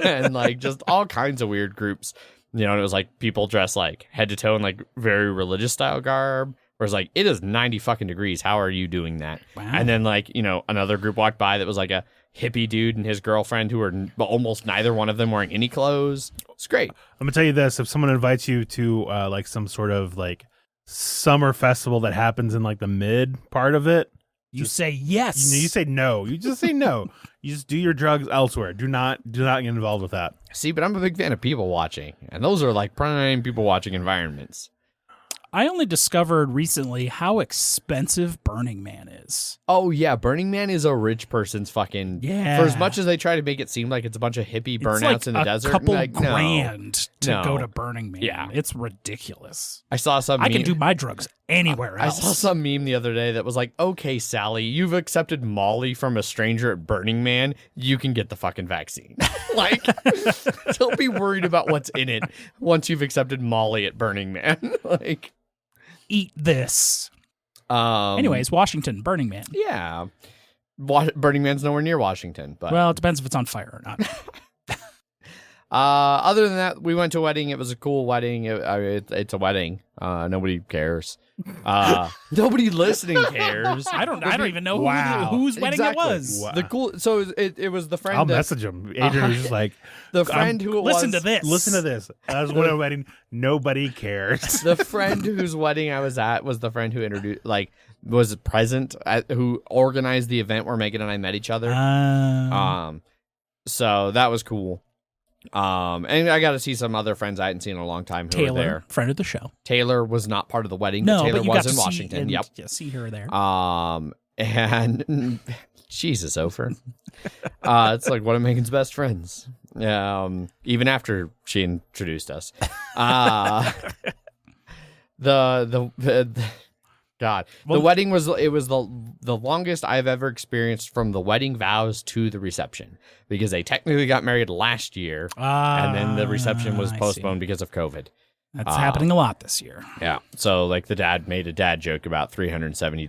And like just all kinds of weird groups. And it was like people dressed like head to toe in like very religious style garb. Whereas like, it is 90 fucking degrees. How are you doing that? Wow. And then like, another group walked by that was like a hippie dude and his girlfriend who were almost neither one of them wearing any clothes. It's great. I'm gonna tell you this: if someone invites you to like some sort of like summer festival that happens in like the mid part of it, You say yes. you say no. You just say no. You just do your drugs elsewhere. Do not get involved with that. See, but I'm a big fan of people watching. And those are like prime people watching environments. I only discovered recently how expensive Burning Man is. Oh, yeah. Burning Man is a rich person's fucking... Yeah. For as much as they try to make it seem like it's a bunch of hippie burnouts It's like in the desert. a couple like, no. grand to No. go to Burning Man. Yeah. It's ridiculous. I saw some I meme. can do my drugs anywhere I else. saw some meme the other day that was like, okay, Sally, you've accepted Molly from a stranger at Burning Man. You can get the fucking vaccine. Like, don't be worried about what's in it once you've accepted Molly at Burning Man. Like, Eat this. um, Anyways, Washington, Burning Man. yeah. Burning Man's nowhere near Washington, but Well, it depends if it's on fire or not. other than that, we went to a wedding. It was a cool wedding. It's a wedding. Nobody cares. Nobody listening cares. I don't even know Wow. whose wedding Exactly. it was. Wow. The cool. So it was the friend. I'll that- message him. Adrian was just like, the friend who it Listen was. to this. listen to this. I was at a wedding. Nobody cares. The friend whose wedding I was at was the friend who introduced, was present, who organized the event where Megan and I met each other. So that was cool. And I got to see some other friends I hadn't seen in a long time who were Taylor, there. friend of the show. Taylor was not part of the wedding. No, but Taylor but you was got in to Washington. see her there. And Jesus, Ofer. It's like one of Megan's best friends. Even after she introduced us. God, the wedding was the longest I've ever experienced from the wedding vows to the reception, because they technically got married last year, and then the reception was I see. postponed because of COVID. That's happening a lot this year. Yeah, so like the dad made a dad joke about 370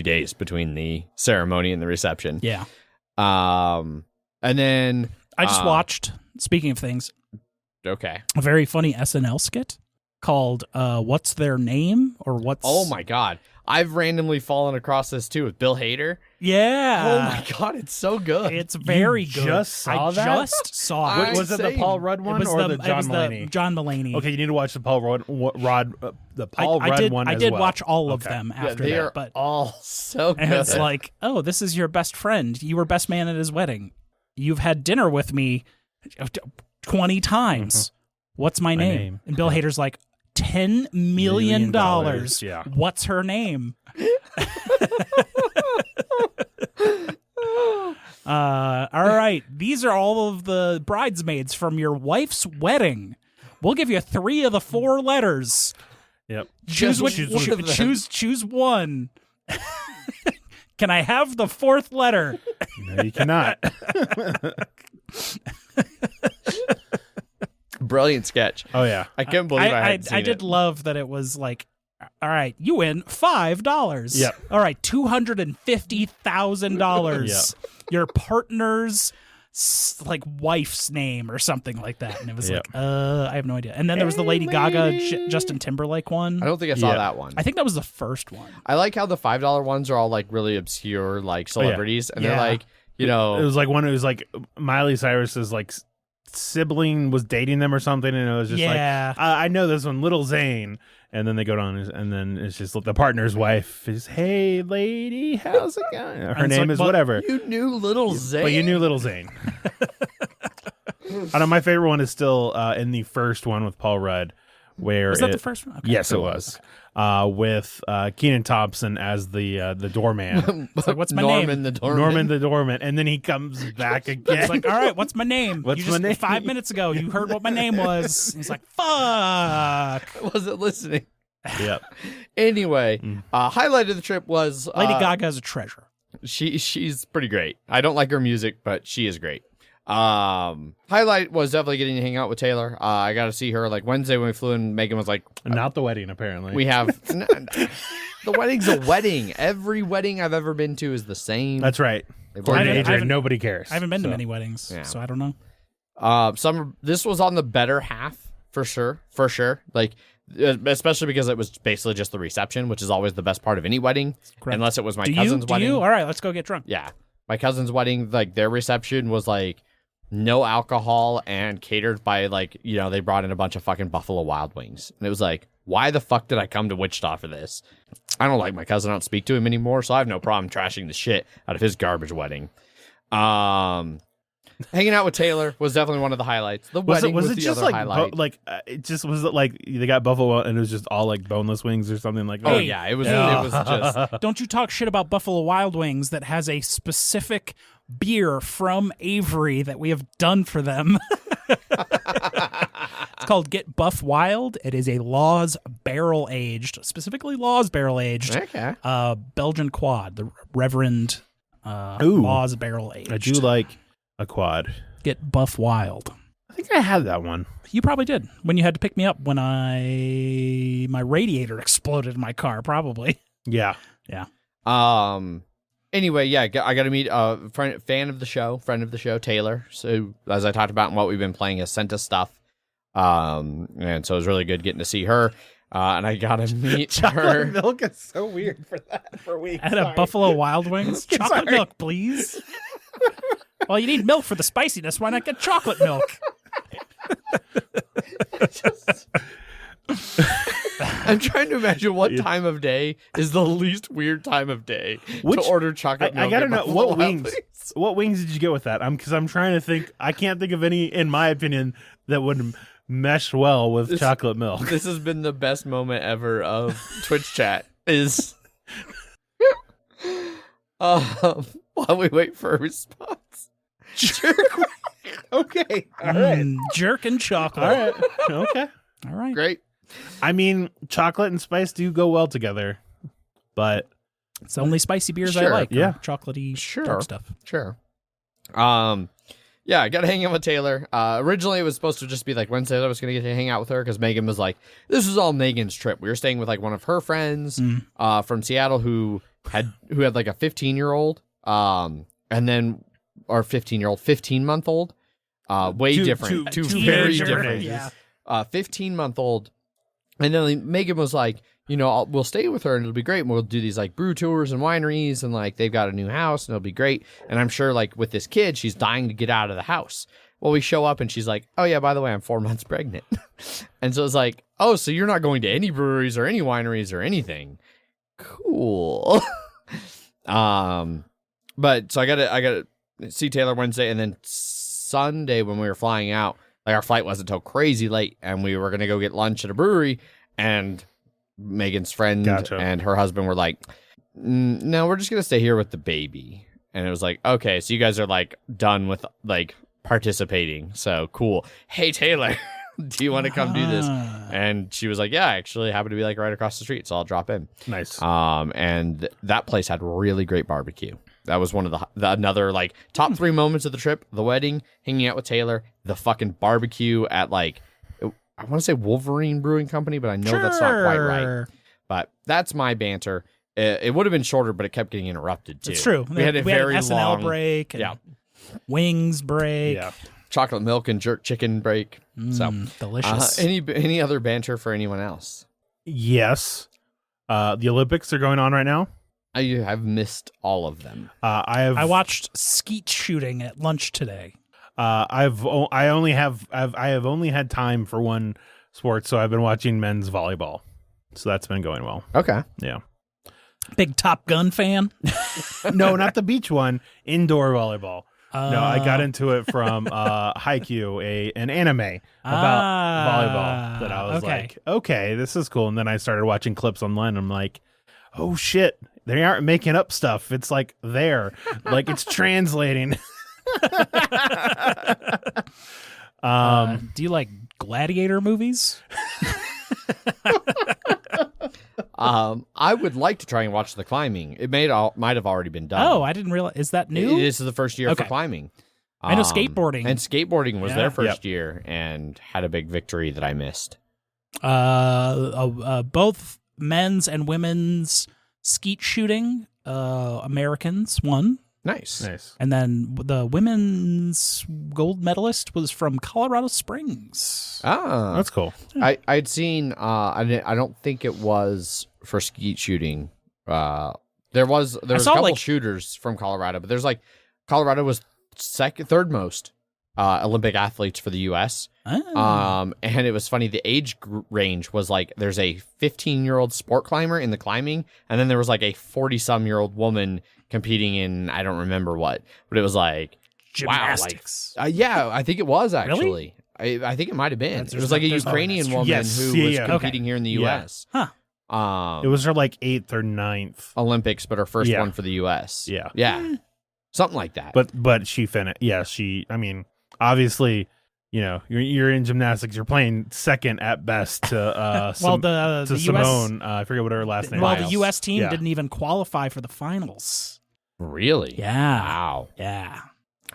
days between the ceremony and the reception. Yeah. And then I just watched, speaking of things, okay. a very funny SNL skit called What's Their Name? Or What's... Oh my God. I've randomly fallen across this too with Bill Hader. Yeah. Oh my God, it's so good. It's very good. just saw I that? just saw it. Was it the Insane. Paul Rudd one or the John Mulaney? John Mulaney. Okay, you need to watch the Paul Rudd I did, one I as did well. watch all of Okay. them Yeah, after they that, are but all so good. and it's like, oh, this is your best friend. You were best man at his wedding. You've had dinner with me 20 times. What's my name? And Bill Hader's like, $10 million. Yeah. What's her name? All right. These are all of the bridesmaids from your wife's wedding. We'll give you 3 of the 4 letters. Yep. Choose Just choose one. Can I have the 4th letter? No, you cannot. Brilliant sketch. Oh yeah. I couldn't believe I hadn't seen I did it. love that it was like, all right, you win $5. Yep. All right, $250,000. Yep. Your partner's like wife's name or something like that, and it was like, I have no idea. And then there was the Lady Gaga, Justin Timberlake one. I don't think I saw that one. I think that was the first one. I like how the $5 ones are all like really obscure, like celebrities, and they're like, you know, it was like one. It was like Miley Cyrus's like sibling was dating them or something, and it was just like, I know this one, Little Zane. And then they go on, and then it's just the partner's wife is, hey, lady, how's it going? Her name is whatever. You knew Little Zane? But you knew Little Zane. I know my favorite one is still in the first one with Paul Rudd. Where was that the first one? Okay. Yes, it was. With Kenan Thompson as the doorman. It's like, what's my Norman name? the doorman. Norman the doorman. And then he comes back again. It's like, all right, what's my name? What's my name? 5 minutes ago, you heard what my name was. He's like, fuck. I wasn't listening. Yep. Anyway, highlight of the trip was Lady Gaga is a treasure. She's pretty great. I don't like her music, but she is great. Highlight was definitely getting to hang out with Taylor. I got to see her like Wednesday when we flew in. Megan was like, not the wedding, apparently. We have the wedding's a wedding. Every wedding I've ever been to is the same. That's right. According to Adrian, nobody cares. I haven't been to many weddings, so I don't know. This was on the better half for sure. Like, especially because it was basically just the reception, which is always the best part of any wedding, unless it was my cousin's wedding. All right, let's go get drunk. Yeah, my cousin's wedding, like their reception was like no alcohol and catered by like, you know, they brought in a bunch of fucking Buffalo Wild Wings, and it was like, why the fuck did I come to Wichita for this? I don't like my cousin. I don't speak to him anymore, so I have no problem trashing the shit out of his garbage wedding. Hanging out with Taylor was definitely one of the highlights. The wedding was the other highlight. It just was it like they got buffalo and it was just all like boneless wings or something like that. Oh yeah, it was just. Don't you talk shit about Buffalo Wild Wings that has a specific beer from Avery that we have done for them. It's called Get Buff Wild. It is a Laws barrel aged, specifically Laws barrel aged. Okay. Belgian quad, the Reverend Laws barrel aged. I do like a quad. Get Buff Wild. I think I had that one. You probably did when you had to pick me up when my radiator exploded in my car. Probably. Yeah. Anyway, yeah, I got to meet a friend of the show, Taylor. So as I talked about and what we've been playing, has sent us stuff. And so it was really good getting to see her. And I got to meet her. Chocolate milk is so weird for that for weeks. At a Buffalo Wild Wings, chocolate milk, please. Well, you need milk for the spiciness. Why not get chocolate milk? I'm trying to imagine what time of day is the least weird time of day to order chocolate milk. I gotta know what wings. What wings did you get with that? Because I'm trying to think. I can't think of any, in my opinion, that would mesh well with chocolate milk. This has been the best moment ever of Twitch chat. Is while we wait for a response. Jerk. Okay. All right. Jerk and chocolate. All right. Okay. All right. Great. I mean, chocolate and spice do go well together, but it's the only spicy beers I Sure. like. Yeah. Chocolatey dark stuff. Sure. Yeah, I got to hang out with Taylor. Originally, it was supposed to just be like Wednesday that I was going to get to hang out with her because Megan was like, this was all Megan's trip. We were staying with like one of her friends from Seattle who had like a 15-year-old, and then our 15-month-old. Way different. Two very different. Yeah. 15-month-old. And then Megan was like, you know, we'll stay with her and it'll be great. And we'll do these like brew tours and wineries and like they've got a new house and it'll be great. And I'm sure like with this kid, she's dying to get out of the house. Well, we show up and she's like, oh yeah, by the way, I'm 4 months pregnant. And so it's like, oh, so you're not going to any breweries or any wineries or anything. Cool. But so I gotta see Taylor Wednesday, and then Sunday when we were flying out, like our flight wasn't until crazy late, and we were gonna go get lunch at a brewery, and Megan's friend and her husband were like, no, we're just gonna stay here with the baby. And it was like, okay, so you guys are like done with like participating, so cool. Hey Taylor, do you want to come do this? And she was like, yeah, I actually happen to be like right across the street, so I'll drop in. Nice. And that place had really great barbecue. That was one of the another like top 3 moments of the trip: the wedding, hanging out with Taylor, the fucking barbecue at like, I want to say Wolverine Brewing Company, but I know that's not quite right. But that's my banter. It would have been shorter, but it kept getting interrupted too. It's true. We had a very SNL long break. And... Yeah. Wings break. Yeah. Chocolate milk and jerk chicken break. So Delicious. any other banter for anyone else? Yes. The Olympics are going on right now. I've missed all of them. I watched skeet shooting at lunch today. I have only had time for one sport, so I've been watching men's volleyball. So that's been going well. Okay. Yeah. Big Top Gun fan. No, not the beach one. Indoor volleyball. No, I got into it from Haikyuu, an anime about volleyball that I was like, okay, this is cool. And then I started watching clips online. I'm like, oh shit, they aren't making up stuff. It's like there, like it's translating. Do you like gladiator movies? I would like to try and watch the climbing. It might have already been done. Oh, I didn't realize. Is that new? This is the first year for Okay. climbing. I know skateboarding. And skateboarding was Yeah. their first year and had a big victory that I missed. Both men's and women's skeet shooting, Americans won. Nice. And then the women's gold medalist was from Colorado Springs. Ah, that's cool. I'd seen. I don't think it was for skeet shooting. There was a couple shooters from Colorado, but there's like Colorado was third most Olympic athletes for the U.S. Oh. And it was funny. The age range was like there's a 15-year-old sport climber in the climbing, and then there was like a 40-some-year-old woman competing in I don't remember what, but it was like Gymnastics. Wow, yeah, I think it was actually. Really? I think it might have been. That's- It was like a there's- Ukrainian that's woman Yes, who yeah, was yeah. competing here in the Yeah. U.S. Huh. It was her like 8th or 9th. Olympics, but her first Yeah. one for the U.S. Yeah. yeah, something like that. But she finished. Yeah, I mean, obviously, you know, you're in gymnastics. You're playing second at best to the US, Simone. I forget what her last name. Well, was. the U.S. team Yeah. didn't even qualify for the finals. Really? Yeah. Wow. Yeah.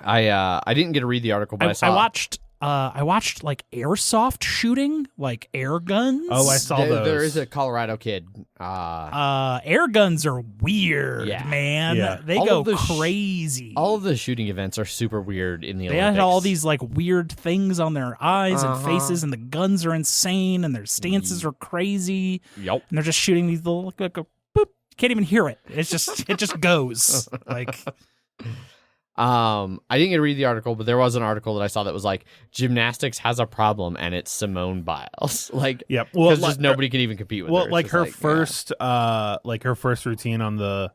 I didn't get to read the article, but I saw. I watched like airsoft shooting, like air guns. Oh, I saw those. There is a Colorado kid. Air guns are weird, Yeah. man. Yeah. They All go of the crazy. all of the shooting events are super weird in the They Olympics. had all these like weird things on their eyes and Uh-huh. faces, and the guns are insane, and their stances are crazy, Yep. and they're just shooting these little like a boop. Can't even hear it. It just goes like. I didn't get to read the article, but there was an article that I saw that was like gymnastics has a problem, and it's Simone Biles. Like, Yep. because Well, just nobody could even compete with her. well, It's like just her yeah. first routine on the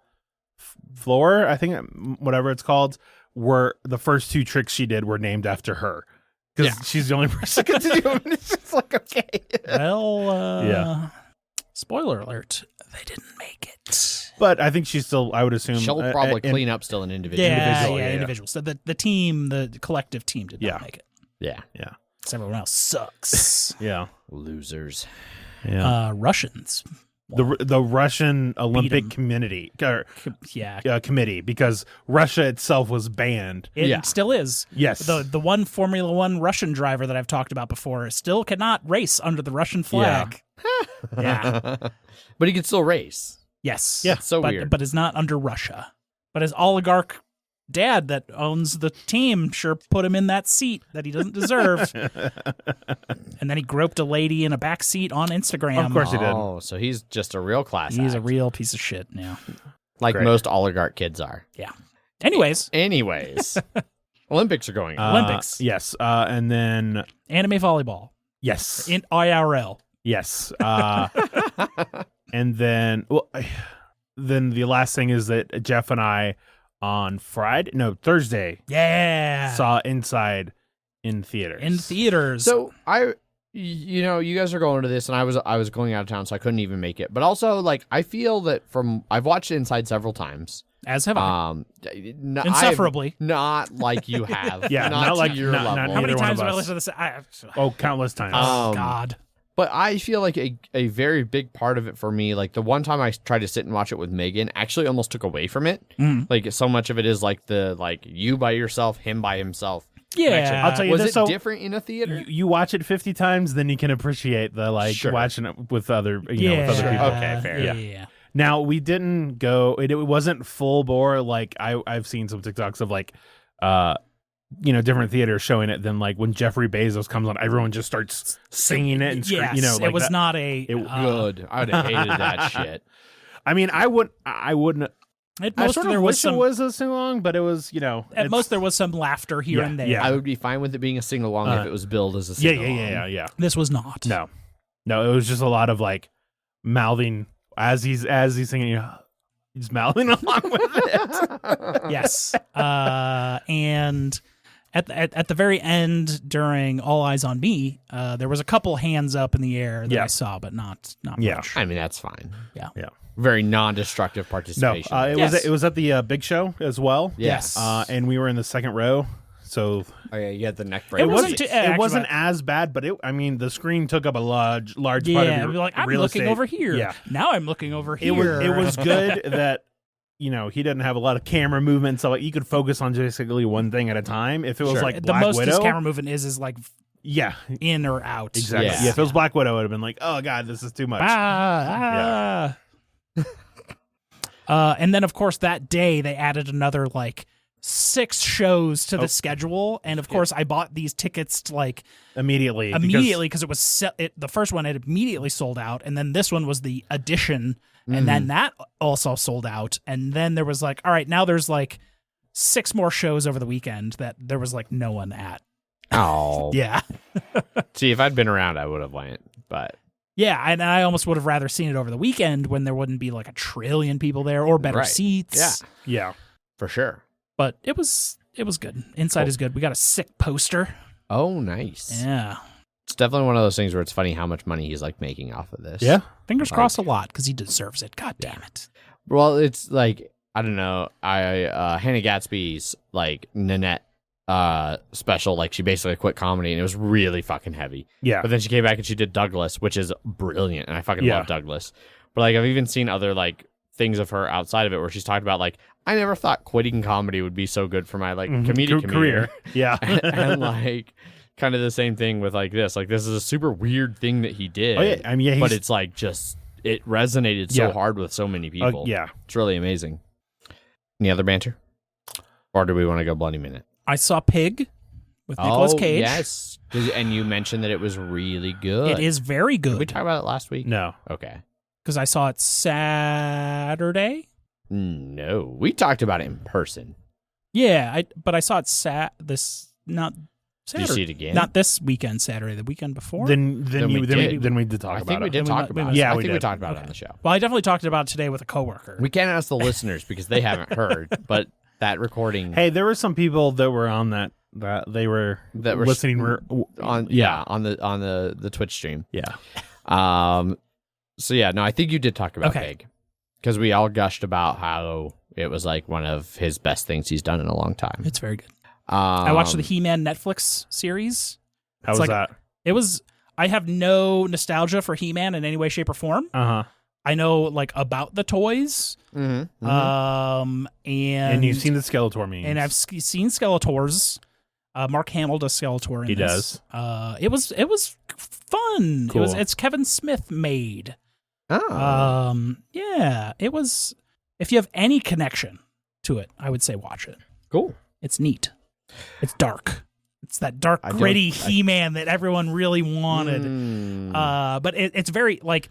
floor, I think, whatever it's called, were the first 2 tricks she did were named after her because she's the only person who could do them. And it's just like, okay. Well, Yeah. Spoiler alert: they didn't make it. But I think she's still, I would assume, She'll probably clean up still an individual. individual. So the team, the collective team, did not make it. Yeah. So everyone else sucks. Yeah. Losers. Yeah. Russians. The Russian 'em. Olympic committee, Yeah, committee, because Russia itself was banned. it still is. Yes. The one Formula One Russian driver that I've talked about before still cannot race under the Russian flag. Yeah. But he can still race. Yes. Yeah. So weird. But is not under Russia. But his oligarch dad that owns the team sure put him in that seat that he doesn't deserve. And then he groped a lady in a back seat on Instagram. Of course he did. Oh, so he's just a real class He's a act. real piece of shit now. Like Great. most oligarch kids are. Yeah. Anyways, Olympics are going on. Olympics. Yes. And then, anime volleyball yes. in IRL. Yes. And then, then the last thing is that Jeff and I on Thursday Yeah. saw Inside in theaters. in theaters. So you guys are going to this, and I was going out of town, so I couldn't even make it. But also, like, I feel that I've watched Inside several times. as have I. Insufferably, not like you have. Yeah, not not like- to your not- level. not How many neither one times of have I us. listened to this? Oh, countless times. God. But I feel like a very big part of it for me, like the one time I tried to sit and watch it with Megan, actually almost took away from it. Like so much of it is like you by yourself, him by himself. Yeah. I'll tell you Was this, it so different in a theater? you watch it 50 times, then you can appreciate the Sure. watching it with other, with Yeah. other people. Okay, fair. Yeah. Now we didn't go. It wasn't full bore. Like I've seen some TikToks of like different theaters showing it than like when Jeffrey Bezos comes on, everyone just starts singing it and yes, like it was that. not a Good. I would have hated that shit. I mean, I wouldn't. At I most sort there of was wish some. it was a sing along, but it was At most there was some laughter here Yeah, and there. yeah. I would be fine with it being a sing along if it was billed as a sing along. yeah. This was not. No, it was just a lot of like mouthing as he's singing. He's mouthing along with it. Yes. And at the very end during All Eyes on Me, there was a couple hands up in the air that I saw, but not much. I mean, that's fine. Yeah. Very non-destructive No, participation. it was at the big show as well. Yes. And we were in the second row, so Oh yeah, you had the neck break. It wasn't it wasn't as bad, but the screen took up a large part of Yeah, your like I'm real looking estate. over here. Yeah, Now I'm looking over it here. was good that he didn't have a lot of camera movement, so you could focus on basically one thing at a time. If it was Sure. like the Black most Widow, his camera movement is like yeah, in or out. exactly. Yeah. Yeah, if it was Black Widow, it would have been like, oh god, this is too much. And then of course that day they added another like 6 shows to the schedule, and of course I bought these tickets to, like Immediately because it was the first one had immediately sold out, and then this one was the addition, and then that also sold out, and then there was like, all right, now there's like 6 more shows over the weekend that there was like no one at. Oh. Yeah. See, if I'd been around, I would have went. But Yeah, and I almost would have rather seen it over the weekend when there wouldn't be like a trillion people there or better Right. seats. yeah. for sure. But it was good. Inside is good. We got a sick poster. Oh, nice. Yeah. It's definitely one of those things where it's funny how much money he's like making off of this. Yeah. Fingers crossed a lot because he deserves it. God damn it. Well, it's like, I don't know. Hannah Gatsby's like Nanette special, like she basically quit comedy and it was really fucking heavy. Yeah. But then she came back and she did Douglas, which is brilliant, and I fucking Yeah. love Douglas. But like I've even seen other like things of her outside of it where she's talked about like, I never thought quitting comedy would be so good for my like comedic career. Yeah. And like kind of the same thing with like this. Like this is a super weird thing that he did. Oh, yeah. I mean, yeah, but it's like just it resonated so Yeah. hard with so many people. yeah. It's really amazing. Any other banter? Or do we want to go Bloody Minute? I saw Pig with Nicolas Cage. Yes. And you mentioned that it was really good. It is very Did we good talk about it last week? No. Okay. because I saw it Saturday. No. We talked about it in person. Yeah, but I saw it not Did Saturday. you see it again? Not this weekend, Saturday, the weekend before. Then we did talk I about think we it. did Then we talk might- we about might- it. Yeah, I we think we did. talked about it on the show. Well, I definitely talked about it today with a coworker. We can't ask the listeners because they haven't heard, but that recording Hey, there were some people that were on that they were listening on the Twitch stream. Yeah. So yeah, no, I think you did talk about Okay. Pig because we all gushed about how it was like one of his best things he's done in a long time. It's very good. I watched the He-Man Netflix series. How was like- that? It was. I have no nostalgia for He-Man in any way, shape, or form. Uh-huh. I know like about the toys, and And you've seen the Skeletor memes. and I've seen Skeletors. Mark Hamill does Skeletor in He this. It was fun. Cool. It's Kevin Smith made. Oh, Yeah, it was. If you have any connection to it, I would say watch it. cool. It's neat. It's dark. It's that dark, I don't- gritty He-Man that everyone really wanted. But it's very like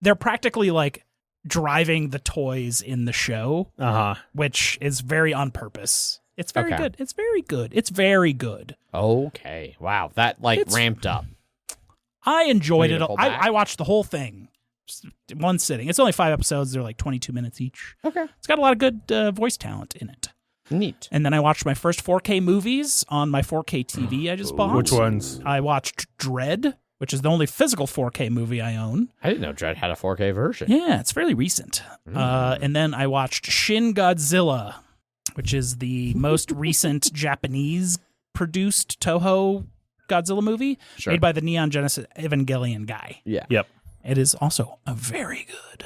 they're practically like driving the toys in the show, Uh-huh. which is very on purpose. It's very Okay. good. It's very good. It's very good. Okay. Wow. That like It's- ramped up. I enjoyed You it. need to pull back? I watched the whole thing, just in one sitting. It's only 5 episodes. They're like 22 minutes each. Okay. It's got a lot of good voice talent in it. Neat. And then I watched my first 4K movies on my 4K TV I just bought. Which ones? I watched Dread, which is the only physical 4K movie I own. I didn't know Dread had a 4K version. Yeah, it's fairly recent. And then I watched Shin Godzilla, which is the most recent Japanese-produced Toho Godzilla movie Sure. made by the Neon Genesis Evangelion guy. Yeah. Yep. It is also a very good.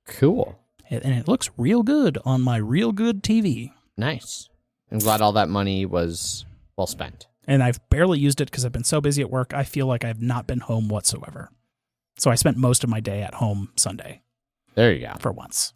Cool. And it looks real good on my real good TV. Nice. I'm glad all that money was well spent. And I've barely used it because I've been so busy at work. I feel like I've not been home whatsoever. So I spent most of my day at home Sunday There you go. for once.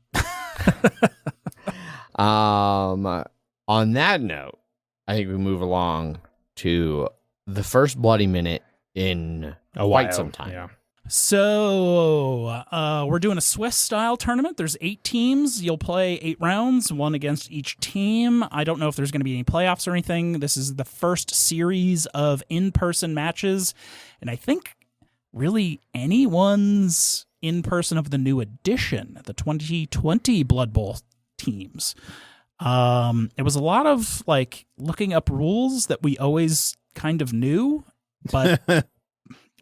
On that note, I think we move along to the first bloody minute in A quite while. some time. Yeah. So we're doing a Swiss-style tournament. There's 8 teams. You'll play 8 rounds, 1 against each team. I don't know if there's going to be any playoffs or anything. This is the first series of in-person matches, and I think really anyone's in-person of the new edition, the 2020 Blood Bowl teams. It was a lot of like looking up rules that we always kind of knew, but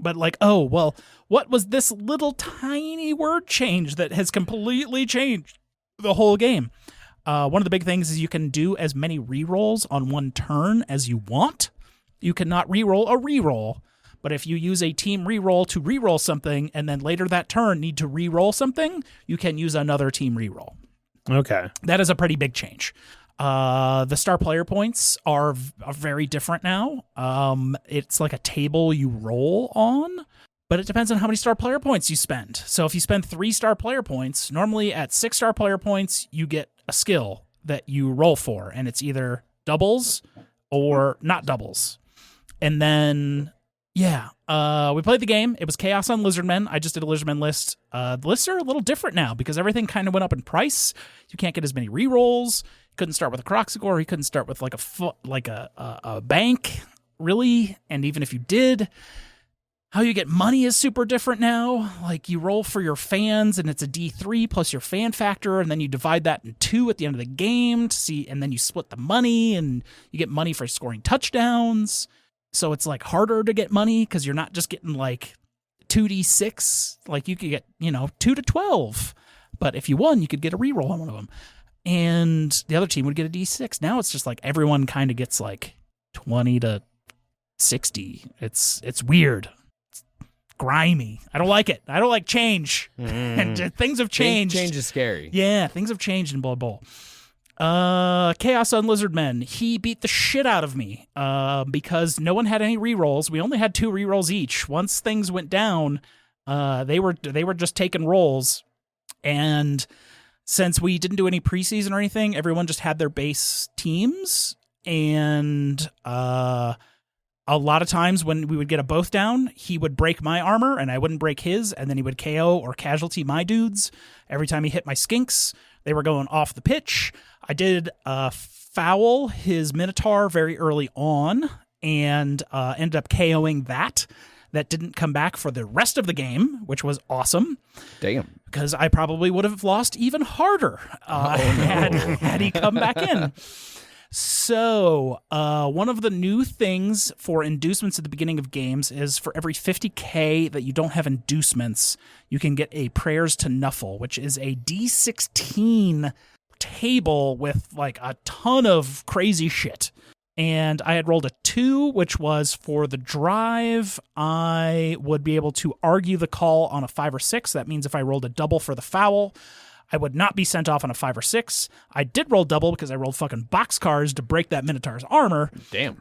but like, oh, well, what was this little tiny word change that has completely changed the whole game? One of the big things is you can do as many rerolls on one turn as you want. You cannot reroll a reroll, but if you use a team reroll to reroll something and then later that turn need to reroll something, you can use another team reroll. Okay. That is a pretty big change. The star player points are very different now. It's like a table you roll on, but it depends on how many star player points you spend. So if you spend 3 star player points, normally at 6 star player points, you get a skill that you roll for, and it's either doubles or not doubles. And then, we played the game. It was Chaos on Lizardmen. I just did a Lizardmen list. The lists are a little different now because everything kind of went up in price. You can't get as many rerolls. You couldn't start with a Croxigore. You couldn't start with like a bank, really. And even if you did, how you get money is super different now. Like you roll for your fans, and it's a D3 plus your fan factor, and then you divide that in 2 at the end of the game to see, and then you split the money, and you get money for scoring touchdowns. So it's like harder to get money because you're not just getting like 2d6. Like you could get 2 to 12, but if you won, you could get a reroll on one of them, and the other team would get a d6. Now it's just like everyone kind of gets like 20 to 60. It's weird. It's grimy. I don't like it. I don't like change. And things have changed. Change is scary. Yeah, things have changed in Blood Bowl. Chaos on Lizardmen. He beat the shit out of me because no one had any rerolls. We only had 2 rerolls each. Once things went down, they were just taking rolls, and since we didn't do any preseason or anything, everyone just had their base teams, and a lot of times when we would get a both down, he would break my armor and I wouldn't break his, and then he would KO or casualty my dudes. Every time he hit my skinks, they were going off the pitch. I did foul his Minotaur very early on and ended up KOing that. That didn't come back for the rest of the game, which was awesome. Damn. Because I probably would have lost even harder had he come back in. So, one of the new things for inducements at the beginning of games is for every 50k that you don't have inducements, you can get a Prayers to Nuffle, which is a D16 table with like a ton of crazy shit. And I had rolled a 2, which was for the drive. I would be able to argue the call on a 5 or 6. That means if I rolled a double for the foul, I would not be sent off on a 5 or 6. I did roll double because I rolled fucking boxcars to break that Minotaur's armor. Damn.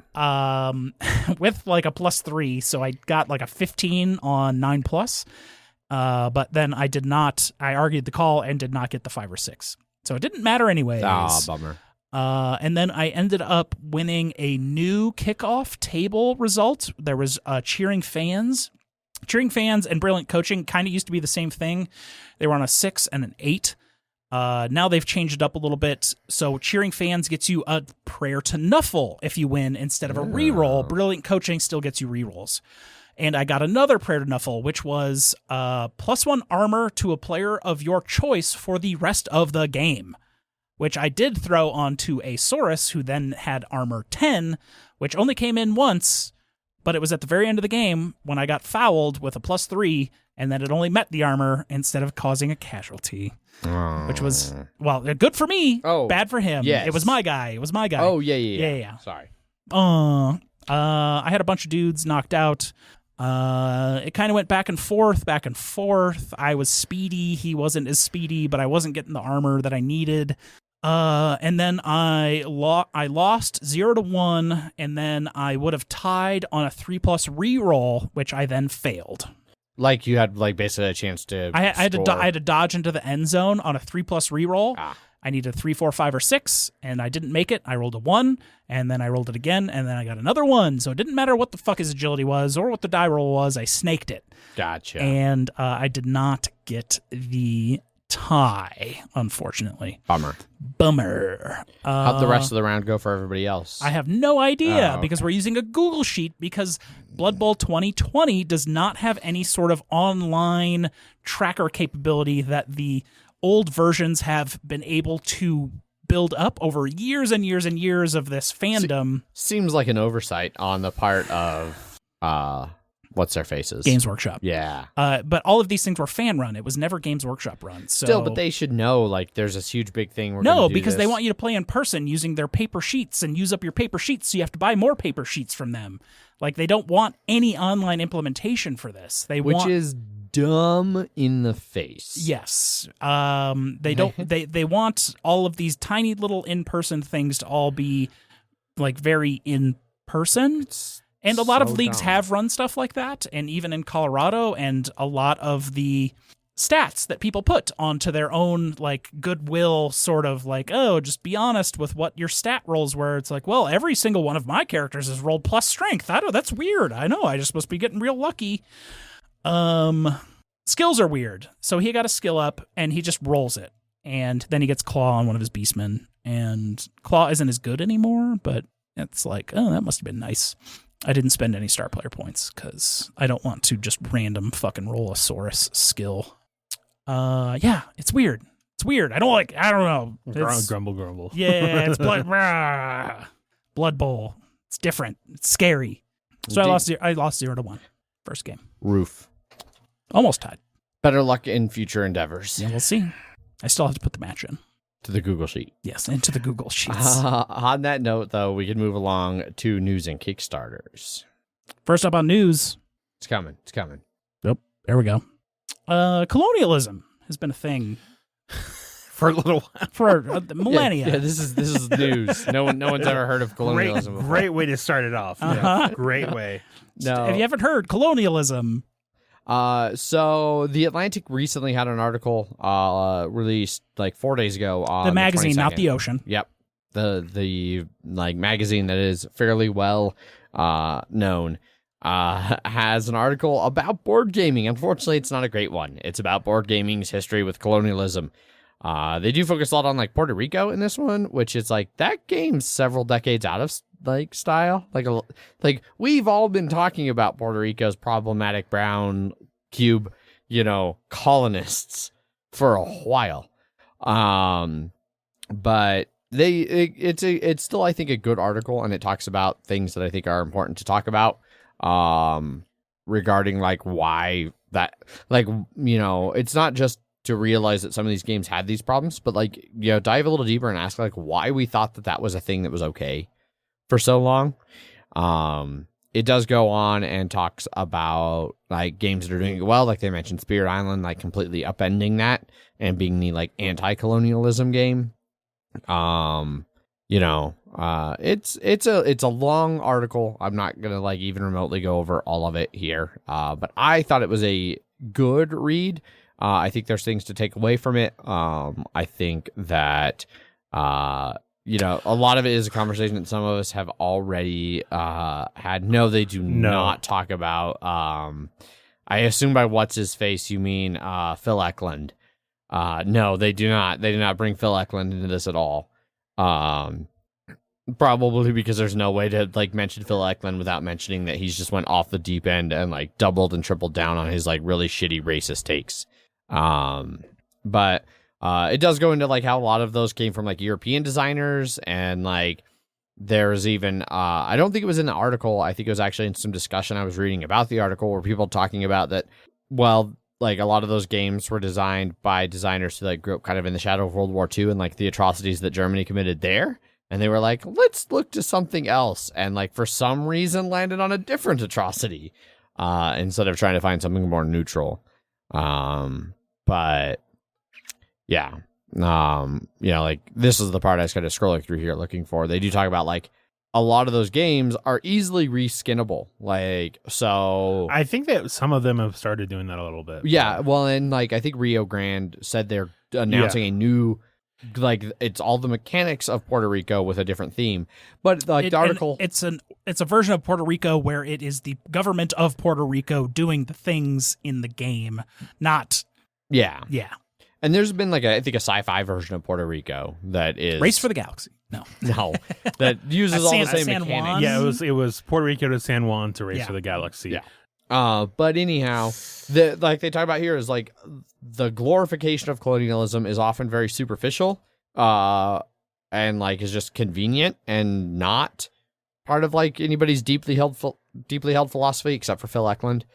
With like a +3, so I got like a 15 on 9+. But then I argued the call and did not get the 5 or 6. So it didn't matter anyways. Bummer. And then I ended up winning a new kickoff table result. There was cheering fans. Cheering fans and brilliant coaching kind of used to be the same thing. They were on a 6 and an 8. Now they've changed it up a little bit. So cheering fans gets you a Prayer to Nuffle if you win instead of a reroll. Brilliant coaching still gets you rerolls. And I got another Prayer to Nuffle, which was +1 armor to a player of your choice for the rest of the game, which I did throw onto a Saurus, who then had armor 10, which only came in once, but it was at the very end of the game when I got fouled with a +3, and then it only met the armor instead of causing a casualty, which was, well, good for me, bad for him. Yes. It was my guy. Oh, yeah. Sorry. I had a bunch of dudes knocked out. It kind of went back and forth. I was speedy. He wasn't as speedy, but I wasn't getting the armor that I needed. And then I lost 0-1, and then I would have tied on a 3+ reroll, which I then failed. Like you had like basically a chance to. I had to dodge into the end zone on a 3+ reroll, I needed 3, 4, 5, or 6, and I didn't make it. I rolled a 1, and then I rolled it again, and then I got another 1. So it didn't matter what the fuck his agility was or what the die roll was. I snaked it. Gotcha. And I did not get the tie, unfortunately. Bummer. How'd the rest of the round go for everybody else? I have no idea okay. because we're using a Google Sheet because Blood Bowl 2020 does not have any sort of online tracker capability that the old versions have been able to build up over years and years and years of this fandom. Seems like an oversight on the part of what's their faces? Games Workshop. Yeah. But all of these things were fan run. It was never Games Workshop run. So Still, but they should know, like, there's this huge big thing. No, because they want you to play in person using their paper sheets and use up your paper sheets, so you have to buy more paper sheets from them. Like, they don't want any online implementation for this. Which is dumb in the face. Yes. They don't. They want all of these tiny little in-person things to all be like very in person. And a lot of leagues have run stuff like that, and even in Colorado, and a lot of the stats that people put onto their own like goodwill sort of like, oh, just be honest with what your stat rolls were. It's like, well, every single one of my characters has rolled plus strength. I don't. That's weird. I know. I just must be getting real lucky. Skills are weird. So he got a skill up and he just rolls it. And then he gets Claw on one of his beastmen. And Claw isn't as good anymore, but it's like, oh, that must have been nice. I didn't spend any star player points because I don't want to just random fucking roll a Saurus skill. Yeah, it's weird. It's weird. I don't know. Grumble. Yeah, it's Blood Bowl. It's different. It's scary. So I lost 0-1 first game. Roof. Almost tied. Better luck in future endeavors. Yeah, we'll see. I still have to put the match in. To the Google Sheet. Yes, into the Google Sheets. On that note, though, we can move along to news and Kickstarters. First up on news. It's coming. Yep, there we go. Colonialism has been a thing for a little while. For millennia. Yeah, this is news. No one's ever heard of colonialism before. Great way to start it off. Yeah, great way. No. If you haven't heard, colonialism. So The Atlantic recently had an article released like 4 days ago on the magazine, 22nd. not the ocean. Yep. The like magazine that is fairly well known has an article about board gaming. Unfortunately, it's not a great one. It's about board gaming's history with colonialism. They do focus a lot on like Puerto Rico in this one, which is like that game's several decades out of like style. Like we've all been talking about Puerto Rico's problematic brown cube, colonists for a while. But it's still, I think, a good article, and it talks about things that I think are important to talk about regarding like why that, like, it's not just to realize that some of these games had these problems, but like, dive a little deeper and ask like why we thought that was a thing that was okay for so long. It does go on and talks about like games that are doing it well, like they mentioned Spirit Island, like completely upending that and being the like anti-colonialism game. It's a long article. I'm not gonna like even remotely go over all of it here, but I thought it was a good read. I think there's things to take away from it. I think that a lot of it is a conversation that some of us have already had. No, they do not talk about. I assume by what's his face you mean Phil Eklund. No, they do not. They do not bring Phil Eklund into this at all. Probably because there's no way to like mention Phil Eklund without mentioning that he's just went off the deep end and like doubled and tripled down on his like really shitty racist takes. But it does go into like how a lot of those came from like European designers, and like there's even I don't think it was in the article. I think it was actually in some discussion I was reading about the article where people talking about that. Well, like a lot of those games were designed by designers who like grew up kind of in the shadow of World War II and like the atrocities that Germany committed there. And they were like, let's look to something else. And like for some reason landed on a different atrocity instead of trying to find something more neutral. But yeah, like this is the part I was kind of scrolling through here looking for. They do talk about like a lot of those games are easily reskinnable. Like, so I think that some of them have started doing that a little bit. Yeah. Well, and like, I think Rio Grande said they're announcing a new like it's all the mechanics of Puerto Rico with a different theme. But like the article, it's a version of Puerto Rico where it is the government of Puerto Rico doing the things in the game, not yeah. And there's been like I think a sci-fi version of Puerto Rico that is Race for the Galaxy. No, that uses all the same San mechanics. Juan? Yeah, it was Puerto Rico to San Juan to Race for the Galaxy. Yeah. But anyhow, like they talk about here is like the glorification of colonialism is often very superficial, and like is just convenient and not part of like anybody's deeply held philosophy except for Phil Eklund.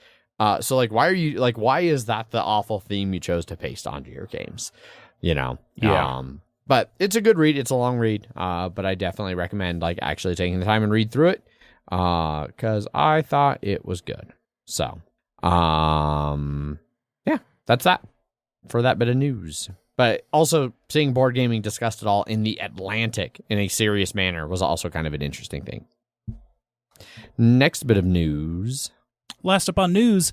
So like, why is that the awful theme you chose to paste onto your games? You know? Yeah. But it's a good read. It's a long read. But I definitely recommend like actually taking the time and read through it. 'Cause I thought it was good. So, yeah, that's that for that bit of news. But also seeing board gaming discussed at all in the Atlantic in a serious manner was also kind of an interesting thing. Next bit of news. Last up on news,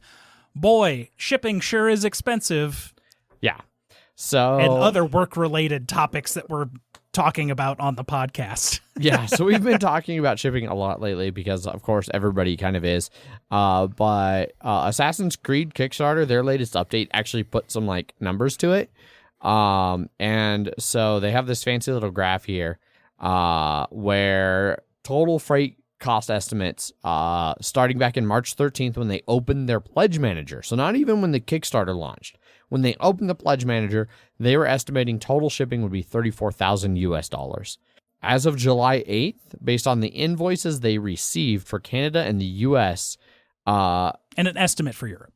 boy, shipping sure is expensive. Yeah. So And other work-related topics that we're talking about on the podcast. Yeah, so we've been talking about shipping a lot lately because, of course, everybody kind of is. But Assassin's Creed Kickstarter, their latest update, actually put some like numbers to it. And so they have this fancy little graph here where total freight cost estimates starting back in March 13th when they opened their pledge manager. So not even when the Kickstarter launched. When they opened the pledge manager, they were estimating total shipping would be $34,000 US. As of July 8th, based on the invoices they received for Canada and the US, and an estimate for Europe.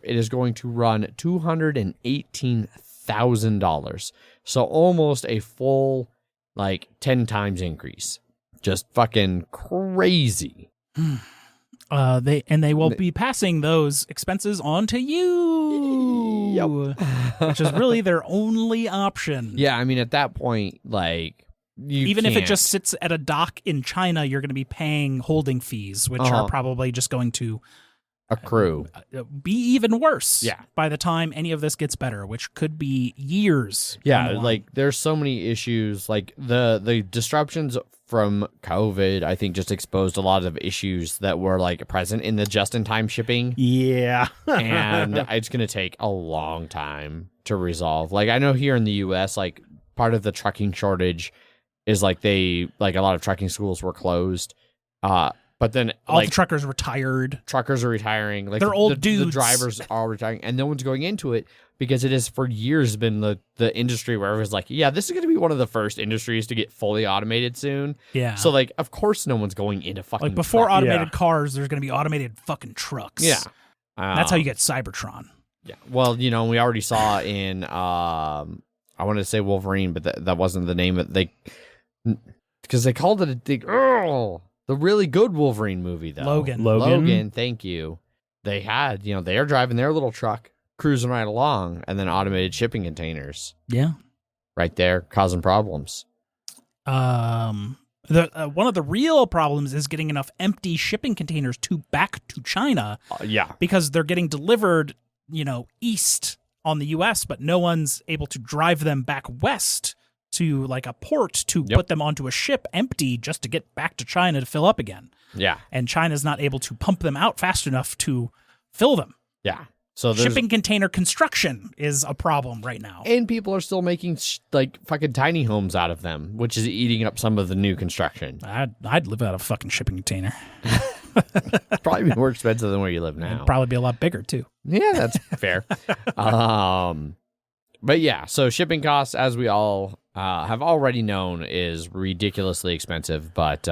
It is going to run $218,000. So almost a full, like, 10 times increase. Just fucking crazy. They will be passing those expenses on to you. Yep. Which is really their only option. Yeah, I mean, at that point, like, even if it just sits at a dock in China, you're going to be paying holding fees, which are probably just going to accrue. Be even worse. Yeah. By the time any of this gets better, which could be years. Yeah, like there's so many issues. Like the disruptions from COVID, I think, just exposed a lot of issues that were like present in the just-in-time shipping. Yeah. And it's going to take a long time to resolve. Like I know here in the US, like part of the trucking shortage is like a lot of trucking schools were closed. But then all the truckers retired. Truckers are retiring. Like they're old dudes. The drivers are retiring, and no one's going into it because it has for years been the industry where everyone's like, yeah, this is going to be one of the first industries to get fully automated soon. Yeah. So like, of course, no one's going into fucking like before truck. automated cars. There's going to be automated fucking trucks. Yeah. That's how you get Cybertron. Yeah. Well, you know, we already saw in I wanted to say Wolverine, but that wasn't the name of because they called it the really good Wolverine movie, though. Logan, thank you. They had, they are driving their little truck, cruising right along, and then automated shipping containers. Yeah. Right there, causing problems. One of the real problems is getting enough empty shipping containers back to China. Yeah. Because they're getting delivered, east on the U.S., but no one's able to drive them back west to like a port to put them onto a ship empty just to get back to China to fill up again. Yeah. And China's not able to pump them out fast enough to fill them. Yeah. So shipping container construction is a problem right now. And people are still making like fucking tiny homes out of them, which is eating up some of the new construction. I'd live out of a fucking shipping container. Probably be more expensive than where you live now. It'd probably be a lot bigger too. Yeah, that's fair. But yeah, so shipping costs, as we all have already known, is ridiculously expensive, but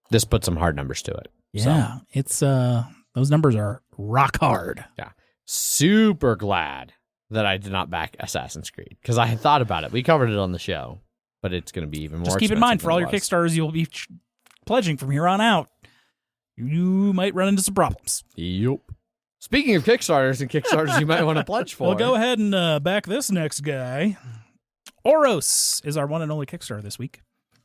this puts some hard numbers to it. Yeah, so. It's those numbers are rock hard. Yeah, super glad that I did not back Assassin's Creed because I had thought about it. We covered it on the show, but it's going to be even more. Just keep in mind for all your Kickstarters you'll be pledging from here on out, you might run into some problems. Yep. Speaking of Kickstarters and Kickstarters you might want to pledge for. Well, go ahead and back this next guy. Oros is our one and only Kickstarter this week.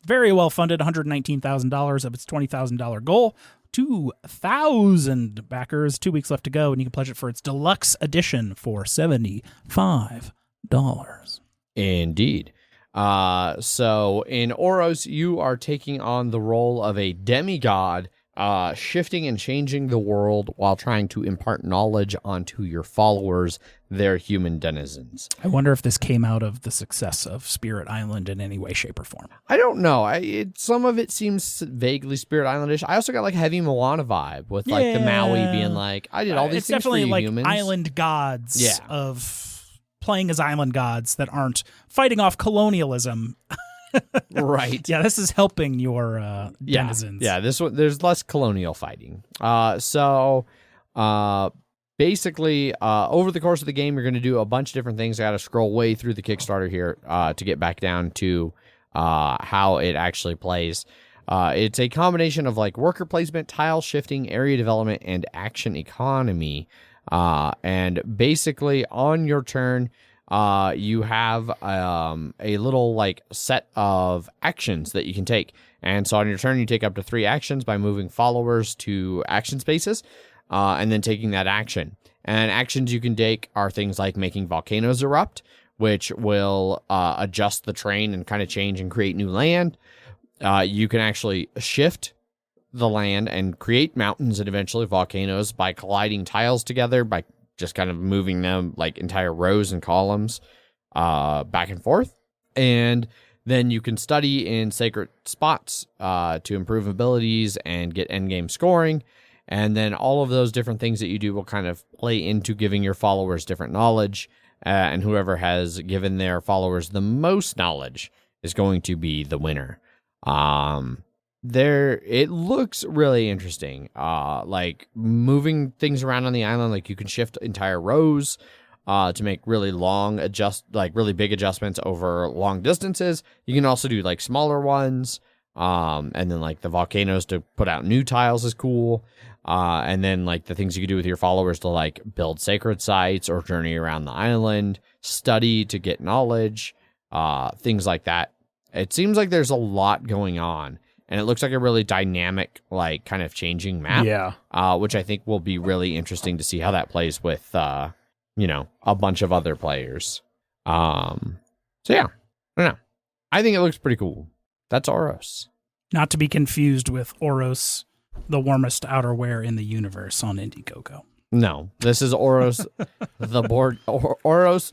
Very well funded, $119,000 of its $20,000 goal. 2,000 backers, 2 weeks left to go, and you can pledge it for its deluxe edition for $75. Indeed. So in Oros, you are taking on the role of a demigod, shifting and changing the world while trying to impart knowledge onto your followers, their human denizens. I wonder if this came out of the success of Spirit Island in any way, shape, or form. I don't know. Some of it seems vaguely Spirit Islandish. I also got like heavy Moana vibe with like the Maui being like, I did all these things for you like humans. island gods of playing as island gods that aren't fighting off colonialism. Right. Yeah, this is helping your denizens. Yeah, this one, there's less colonial fighting. Basically, over the course of the game, you're going to do a bunch of different things. I got to scroll way through the Kickstarter here to get back down to how it actually plays. It's a combination of like worker placement, tile shifting, area development, and action economy. And basically, on your turn, you have a little like set of actions that you can take. And so on your turn, you take up to 3 actions by moving followers to action spaces. And then taking that action. And actions you can take are things like making volcanoes erupt, which will adjust the terrain and kind of change and create new land. You can actually shift the land and create mountains and eventually volcanoes by colliding tiles together, by just kind of moving them like entire rows and columns back and forth. And then you can study in sacred spots to improve abilities and get endgame scoring. And then all of those different things that you do will kind of play into giving your followers different knowledge. And whoever has given their followers the most knowledge is going to be the winner. It looks really interesting. Like moving things around on the island, like you can shift entire rows to make really really big adjustments over long distances. You can also do like smaller ones. And then like the volcanoes to put out new tiles is cool. And then like the things you can do with your followers to like build sacred sites or journey around the island, study to get knowledge, things like that. It seems like there's a lot going on, and it looks like a really dynamic, like kind of changing map. Yeah. Which I think will be really interesting to see how that plays with, a bunch of other players. So yeah, I don't know. I think it looks pretty cool. That's Oros. Not to be confused with Oros, the warmest outerwear in the universe on Indiegogo. No, this is Oros, the board. Oros,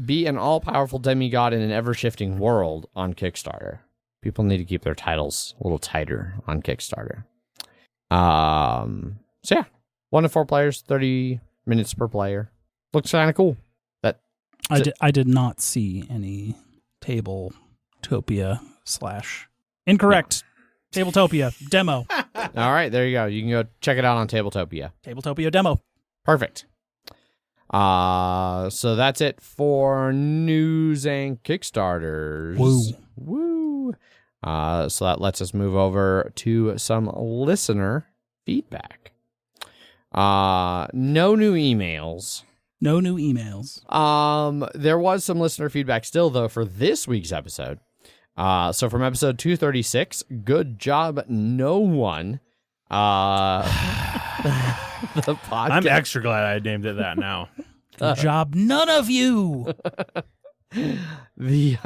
be an all-powerful demigod in an ever-shifting world on Kickstarter. People need to keep their titles a little tighter on Kickstarter. So yeah, 1 to 4 players, 30 minutes per player. Looks kind of cool. I did not see any Tabletopia / incorrect. Tabletopia demo. All right, there you go. You can go check it out on Tabletopia. Tabletopia demo. Perfect. So that's it for news and Kickstarters. Woo. So that lets us move over to some listener feedback. No new emails. No new emails. There was some listener feedback still, though, for this week's episode. So from episode 236, good job, no one. The podcast. I'm extra glad I named it that now. Good job, none of you. The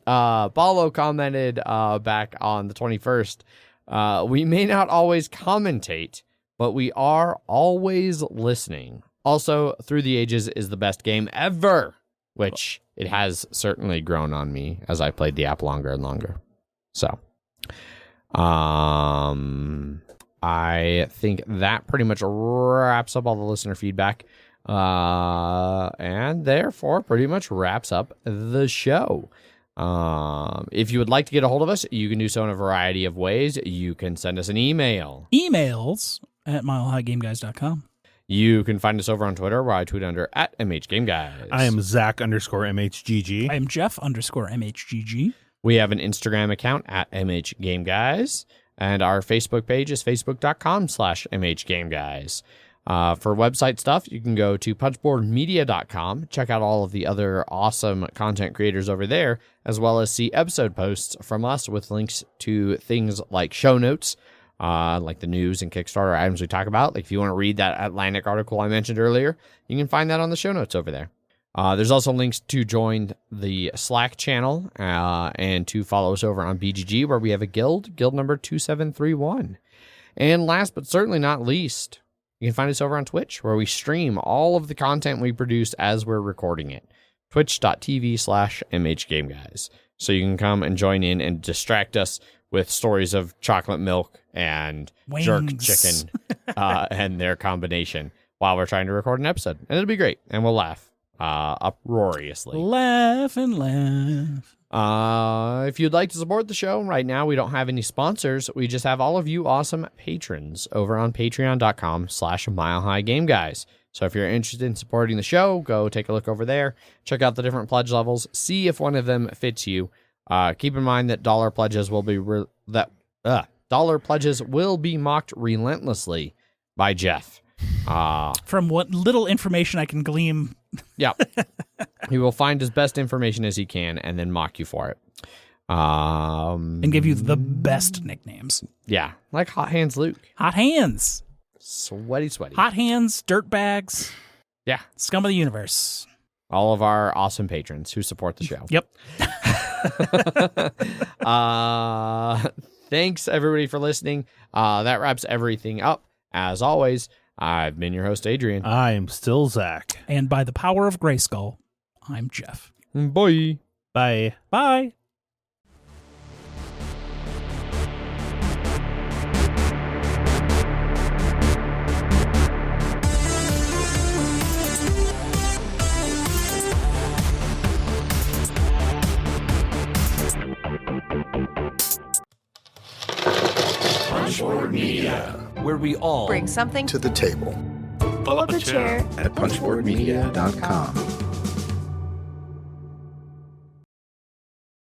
Paulo commented back on the 21st. We may not always commentate, but we are always listening. Also, Through the Ages is the best game ever, which it has certainly grown on me as I played the app longer and longer. So, I think that pretty much wraps up all the listener feedback, and therefore pretty much wraps up the show. If you would like to get a hold of us, you can do so in a variety of ways. You can send us an email. Emails at milehighgameguys.com. You can find us over on Twitter, where I tweet under @MHGameGuys. I am Zach_MHGG. I am Jeff_MHGG. We have an Instagram account @MHGameGuys, and our Facebook page is facebook.com/MHGameGuys. For website stuff, you can go to punchboardmedia.com, check out all of the other awesome content creators over there, as well as see episode posts from us with links to things like show notes, like the news and Kickstarter items we talk about. Like if you want to read that Atlantic article I mentioned earlier, you can find that on the show notes over there. There's also links to join the Slack channel and to follow us over on BGG, where we have a guild number 2731. And last but certainly not least, you can find us over on Twitch, where we stream all of the content we produce as we're recording it. Twitch.tv/MHGameGuys. So you can come and join in and distract us with stories of chocolate milk and Wings. jerk chicken and their combination while we're trying to record an episode. And it'll be great. And we'll laugh uproariously. Laugh and laugh. If you'd like to support the show, right now we don't have any sponsors. We just have all of you awesome patrons over on patreon.com/milehighgameguys. So if you're interested in supporting the show, go take a look over there. Check out the different pledge levels. See if one of them fits you. Keep in mind that dollar pledges will be mocked relentlessly by Jeff. From what little information I can glean. Yeah. He will find his best information as he can and then mock you for it. And give you the best nicknames. Yeah. Like Hot Hands Luke. Hot Hands. Sweaty. Hot Hands, Dirtbags. Yeah. Scum of the Universe. All of our awesome patrons who support the show. Yep. Thanks, everybody, for listening. That wraps everything up. As always, I've been your host, Adrian. I am still Zach. And by the power of Grayskull, I'm Jeff. Bye. Bye. Bye. Punchboard Media, where we all bring something to the table. Pull up a chair at punchboardmedia.com.